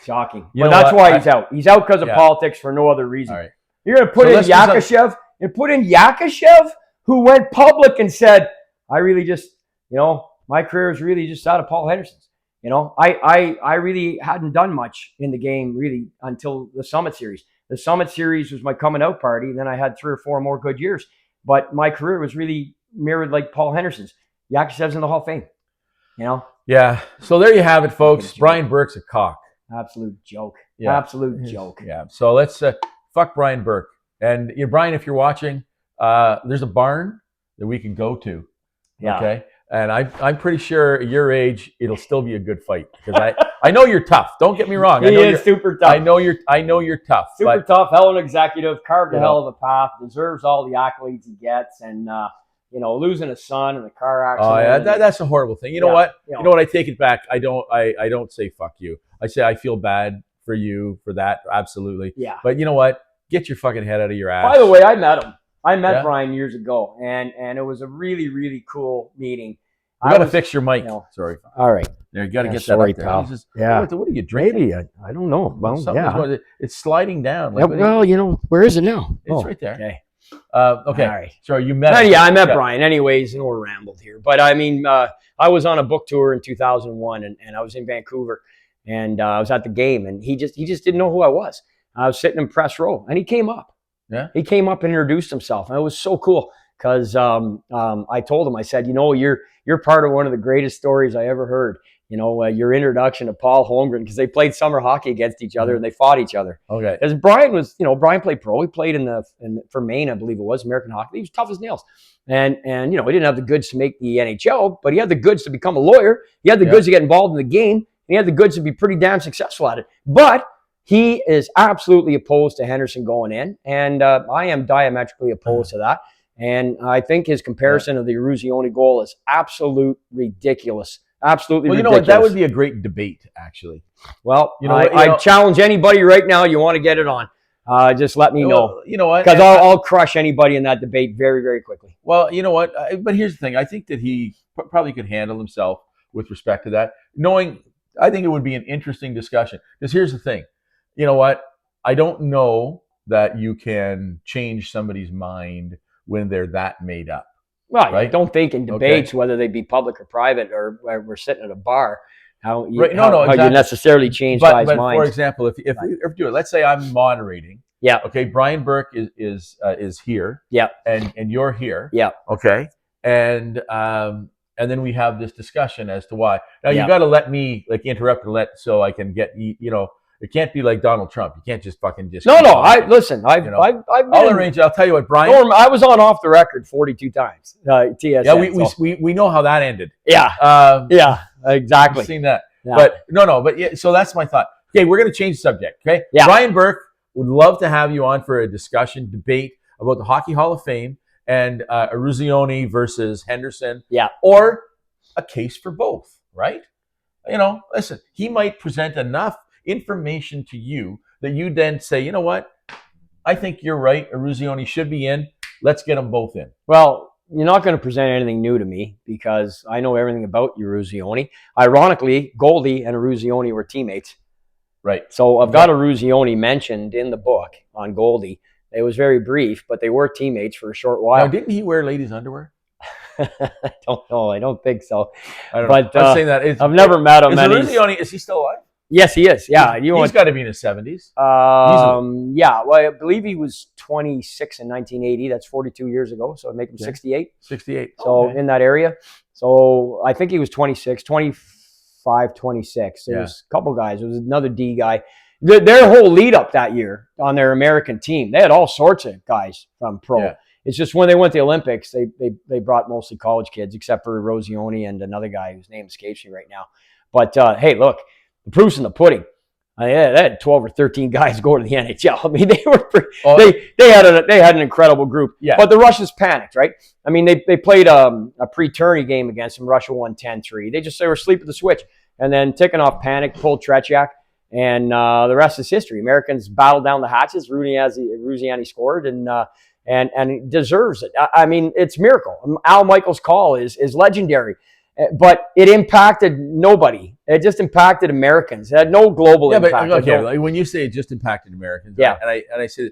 Shocking. But that's why he's out. He's out because of politics for no other reason. All right. You're going to put in Yakashev who went public and said, I really just, my career is really just out of Paul Henderson's. I really hadn't done much in the game really until the Summit Series. The Summit Series was my coming out party. And then I had 3 or 4 more good years. But my career was really mirrored like Paul Henderson's. Yakashev's in the Hall of Fame. Yeah. So there you have it, folks. Brian Burke's a cock. Absolute joke. Yeah. Absolute joke. Yeah. So let's fuck Brian Burke. And Brian, if you're watching, there's a barn that we can go to. Yeah. Okay. And I'm pretty sure at your age it'll still be a good fight because I know you're tough. Don't get me wrong. He is super tough. I know you're tough. Super tough, hell of an executive, carved a hell of a path, deserves all the accolades he gets, and losing a son in a car accident. Oh yeah, that's a horrible thing. You know what? You know what? I take it back. I don't say fuck you. I say I feel bad for you for that. Absolutely. Yeah. But you know what? Get your fucking head out of your ass. By the way, I met him. I met Brian years ago, and it was a really, really cool meeting. You got to fix your mic. Sorry. All right. There, you got to get that up there. Pal. What are you drinking? Maybe. I don't know. Well, it's sliding down. Where is it now? It's right there. Okay. Okay. All right. Sorry, you met him. Yeah, I met Brian. Anyways, and we're rambled here. But I mean, I was on a book tour in 2001, and I was in Vancouver, and I was at the game, and he just didn't know who I was. I was sitting in press row, and he came up. Yeah. He came up and introduced himself, and it was so cool because I told him, I said, you're part of one of the greatest stories I ever heard. Your introduction to Paul Holmgren, because they played summer hockey against each other and they fought each other. Okay. Because Brian played pro. He played for Maine, I believe it was, American hockey. He was tough as nails. And he didn't have the goods to make the NHL, but he had the goods to become a lawyer. He had the goods to get involved in the game. And he had the goods to be pretty damn successful at it. But he is absolutely opposed to Henderson going in. And I am diametrically opposed to that. And I think his comparison of the Eruzione goal is absolute ridiculous. Absolutely ridiculous. You know what? That would be a great debate, actually. Well, I challenge anybody right now. You want to get it on. Just let me know. You know what? Because I'll crush anybody in that debate very, very quickly. Well, you know what? But here's the thing. I think that he probably could handle himself with respect to that. I think it would be an interesting discussion. Because here's the thing. You know what? I don't know that you can change somebody's mind when they're that made up. Well, right? I don't think in debates, whether they be public or private, or where we're sitting at a bar, how you necessarily change guys' minds. For example, if do it, let's say I'm moderating. Yeah. Okay. Brian Burke is here. Yeah. And you're here. Yeah. Okay. And then we have this discussion as to why. Now you got to let me interrupt and so I can get It can't be like Donald Trump. You can't just fucking just. No. I've I'll arrange it. I'll tell you what, Brian. Norm, I was off the record 42 times. TSN. Yeah, we know how that ended. Yeah. Exactly. I've seen that. Yeah. But so that's my thought. Okay, we're going to change the subject. Okay. Yeah. Brian Burke would love to have you on for a discussion, debate about the Hockey Hall of Fame and Eruzione versus Henderson. Yeah. Or a case for both, right? You know, listen, he might present enough information to you that you then say, you know what? I think you're right. Eruzione should be in. Let's get them both in. Well, you're not going to present anything new to me because I know everything about Eruzione. Ironically, Goldie and Eruzione were teammates. Right. So I've got Eruzione mentioned in the book on Goldie. It was very brief, but they were teammates for a short while. Now, didn't he wear ladies' underwear? I don't know. I don't think so. I don't know. I'm saying that. I've never met him. Is he still alive? Yes, he is. Yeah. He's got to be in his 70s. Yeah. Well, I believe he was 26 in 1980. That's 42 years ago. So it'd make him 68. 68. So in that area. So I think he was 26, 25, 26. There was a couple guys. There was another D guy. Their whole lead up that year on their American team, they had all sorts of guys from pro. Yeah. It's just when they went to the Olympics, they brought mostly college kids, except for Eruzione and another guy whose name escapes me right now. But hey, look. The proof's in the pudding. They had 12 or 13 guys go to the NHL. I mean, they had an incredible group. Yeah. But the Russians panicked, right? I mean, they played a pre-tourney game against them. Russia won 10-3. They were asleep at the switch. And then Tikhonov panicked, pulled Tretiak, and the rest is history. Americans battled down the hatches. Eruzione scored, and he deserves it. I mean, it's a miracle. Al Michaels' call is legendary. But it impacted nobody. It just impacted Americans. It had no global impact. But, okay, like when you say it just impacted Americans, and I say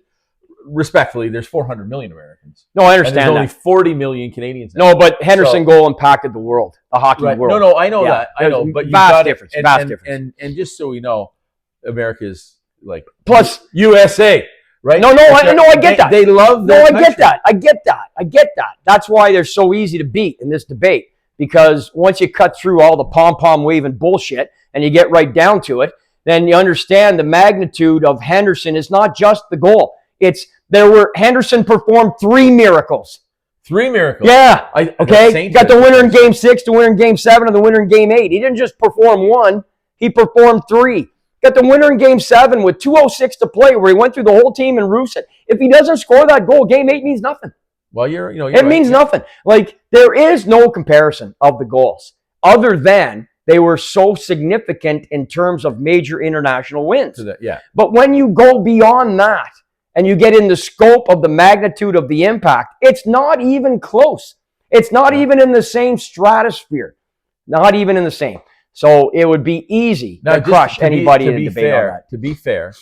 respectfully, there's 400 million Americans. No, I understand and that. Only 40 million Canadians. No, but Henderson goal impacted the world, the hockey world. No, I know that. I know, but vast difference. Vast difference. And just so we know, America's like plus USA. Right? No, I get that. They love their country. I get that. That's why they're so easy to beat in this debate. Because once you cut through all the pom-pom waving bullshit and you get right down to it, then you understand the magnitude of Henderson is not just the goal. Henderson performed 3 miracles. 3 miracles? Yeah. Okay? Got the winner in Game 6, the winner in Game 7, and the winner in Game 8. He didn't just perform 1. He performed 3. Got the winner in Game 7 with 2:06 to play where he went through the whole team and roofs it. If he doesn't score that goal, Game 8 means nothing. Well, it means nothing. Like, there is no comparison of the goals other than they were so significant in terms of major international wins. But when you go beyond that and you get in the scope of the magnitude of the impact, it's not even close. It's not even in the same stratosphere. Not even in the same. So it would be easy to crush anybody in a debate on that. To be fair,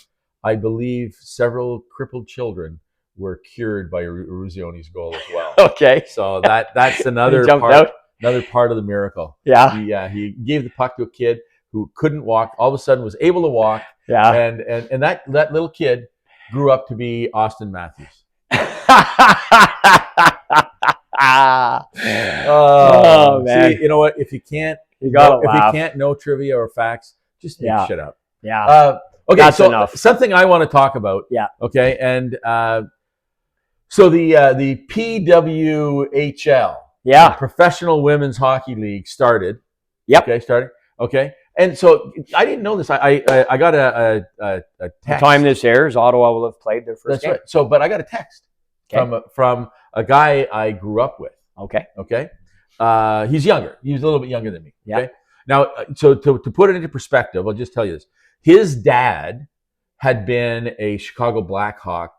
I believe several crippled children were cured by Eruzione's goal as well. Okay. So that's another part of the miracle. Yeah. He gave the puck to a kid who couldn't walk, all of a sudden was able to walk. Yeah. And that little kid grew up to be Austin Matthews. Oh man. See, you know what? If you can't know trivia or facts, just make shit up. Yeah. Okay, that's so enough. Something I want to talk about. Yeah. Okay, and so the PWHL, the Professional Women's Hockey League started. Yep. Okay, started. Okay, and so I didn't know this. I got a text. The time this airs, Ottawa will have played their first game. Right. So, but I got a text from a guy I grew up with. Okay. Okay. He's younger. He's a little bit younger than me. Yeah. Okay? Now, so to put it into perspective, I'll just tell you this. His dad had been a Chicago Blackhawk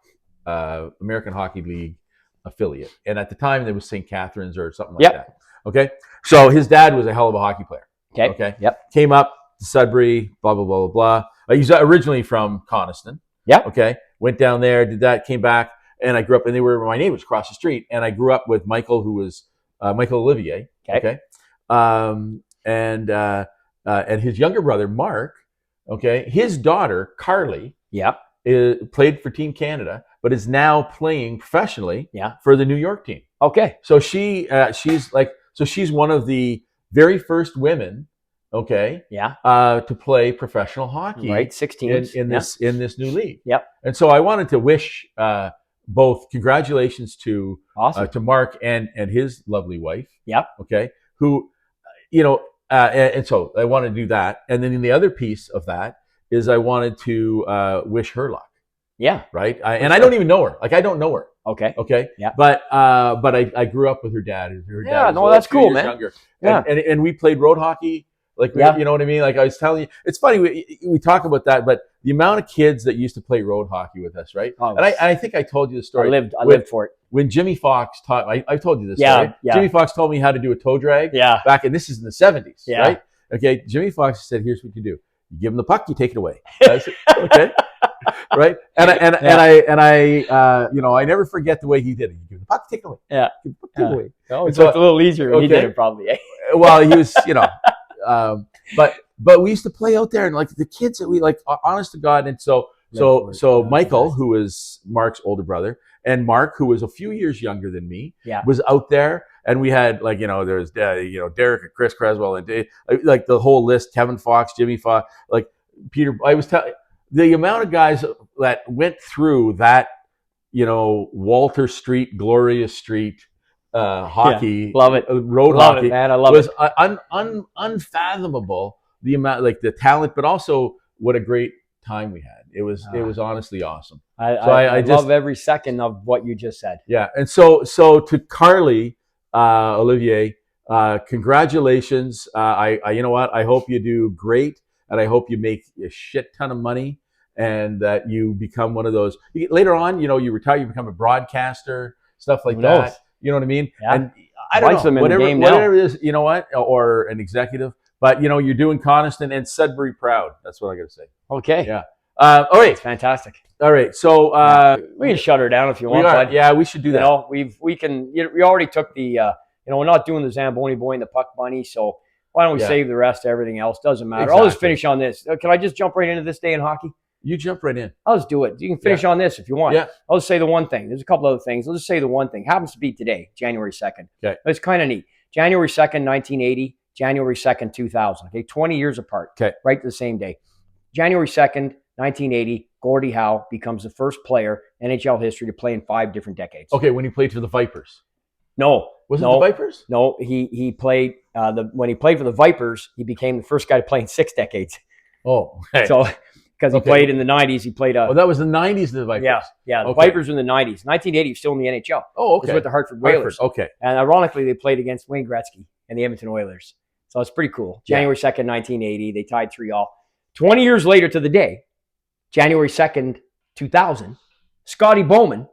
American Hockey League affiliate. And at the time, there was St. Catharines or something like that. Okay? So his dad was a hell of a hockey player. Okay. Yep. Came up to Sudbury, blah, blah, blah, blah, blah. He's originally from Coniston. Yep. Okay? Went down there, did that, came back, and I grew up, and they were my neighbors across the street, and I grew up with Michael, who was Michael Olivier. Okay? And his younger brother, Mark, okay, his daughter, Carly, played for Team Canada, but is now playing professionally for the New York team. Okay. So she's one of the very first women, to play professional hockey. Right, 16 in this new league. Yep. And so I wanted to wish both congratulations to Mark and his lovely wife. Yep. Okay. Who, and so I wanted to do that. And then the other piece of that is I wanted to wish her luck. Yeah. Right. I don't even know her. Like, I don't know her. Okay. Okay. Yeah. But I grew up with her dad. Her dad was that's a few cool, years man. Younger. Yeah. And we played road hockey. Like, you know what I mean? Like I was telling you, it's funny, we talk about that, but the amount of kids that used to play road hockey with us, right? Oh, and I think I told you the story. I lived for it. When Jimmy Fox taught, I told you this story. Yeah. Jimmy Fox told me how to do a toe drag. Yeah. Back in, this is in the 70s, Yeah. right? Okay. Jimmy Fox said, here's what you do. You give him the puck, you take it away. I said, okay. Right. And I you know, I never forget the way he did it. You give him the puck, take it away. Yeah. Give the puck, take it away. Oh, so it's a little easier when he did it probably. Eh? Well, he was, you know, but we used to play out there, and like the kids that we like, honest to God. And so Michael, who is Mark's older brother, and Mark, who was a few years younger than me, was out there, and we had like, you know, there's Derek and Chris Creswell and Dave, like the whole list, Kevin Fox, Jimmy Fox, like Peter. I was telling the amount of guys that went through that, you know, Walter Street, Gloria Street. Hockey, love it, road love hockey, it, man. I love was it. Unfathomable, the amount, like the talent, but also what a great time we had. It was honestly awesome. I love every second of what you just said. Yeah, and so to Carly, Olivier, congratulations. You know what? I hope you do great, and I hope you make a shit ton of money, and that you become one of those later on. You know, you retire, you become a broadcaster, stuff like that. You know what I mean? Yeah. And I don't know, whatever it is, you know what, or an executive, but you know, you're doing Coniston and Sudbury proud. That's what I got to say. Okay. Yeah. All right. It's fantastic. All right. So we can shut her down if you want. Bud. Yeah, we should do that. You know, we already took the. You know, we're not doing the Zamboni boy and the puck bunny, so why don't we save the rest of everything else? Doesn't matter. Exactly. I'll just finish on this. Can I just jump right into this day in hockey? You jump right in. I'll just do it. You can finish on this if you want. Yeah. I'll just say the one thing. There's a couple other things. I'll just say the one thing. Happens to be today, January 2nd. Okay. It's kind of neat. January 2nd, 1980, January 2nd, 2000. Okay, 20 years apart. Okay. Right the same day. January 2nd, 1980, Gordie Howe becomes the first player in NHL history to play in 5 different decades. Okay, when he played for the Vipers. No. Was it the Vipers? No, he played when he played for the Vipers, he became the first guy to play in 6 decades. Oh, okay. So because he played in the 90s, he played that was the 90s of the Vipers. Yeah, the Vipers were in the 90s. 1980, he was still in the NHL. Oh, okay. He was with the Hartford Whalers. Okay. And ironically, they played against Wayne Gretzky and the Edmonton Oilers. So it's pretty cool. January 2nd, 1980, they tied 3-3. 20 years later to the day, January 2nd, 2000, Scotty Bowman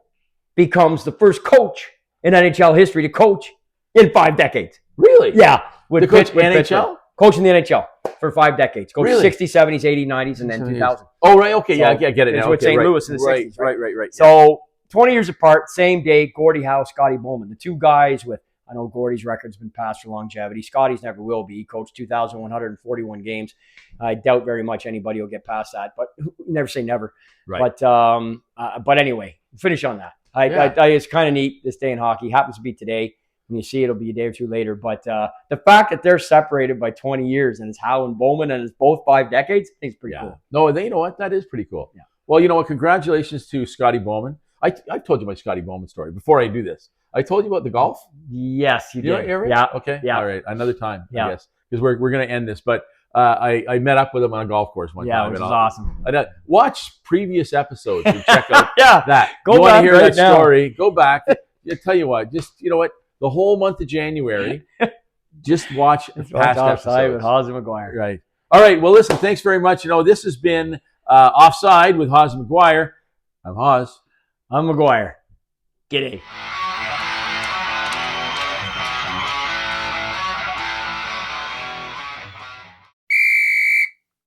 becomes the first coach in NHL history to coach in 5 decades. Really? Yeah. With NHL? Coaching the NHL for 5 decades. Coached Really? 60s, 70s, 80s, 90s, and then 2000. Oh, right. Okay. So, I get it now. With St. Louis in the 60s. Right. So 20 years apart, same day, Gordie Howe, Scotty Bowman. The two guys with, I know Gordie's record's been passed for longevity. Scotty's never will be. He coached 2,141 games. I doubt very much anybody will get past that, but you never say never. Right. But anyway, finish on that. It's kind of neat. This day in hockey happens to be today. When you see it, it'll be a day or two later. But the fact that they're separated by 20 years and it's Howe and Bowman and it's both 5 decades, I think it's pretty cool. No, you know what? That is pretty cool. Yeah. Well, you know what? Congratulations to Scotty Bowman. I've told you my Scotty Bowman story before I do this. I told you about the golf. Yes, you did. Yeah. Okay. Yeah. All right. Another time, I guess, because we're going to end this. But I met up with him on a golf course one time. Yeah, which is awesome. Watch previous episodes and check out that. Go you back want to hear right that now. story? Go back. I tell you what. Just you know what. The whole month of January, just watch past episodes with Hawes and Maguire. Right. All right. Well, listen. Thanks very much. You know, this has been Offside with Hawes and Maguire. I'm Hawes. I'm Maguire. G'day.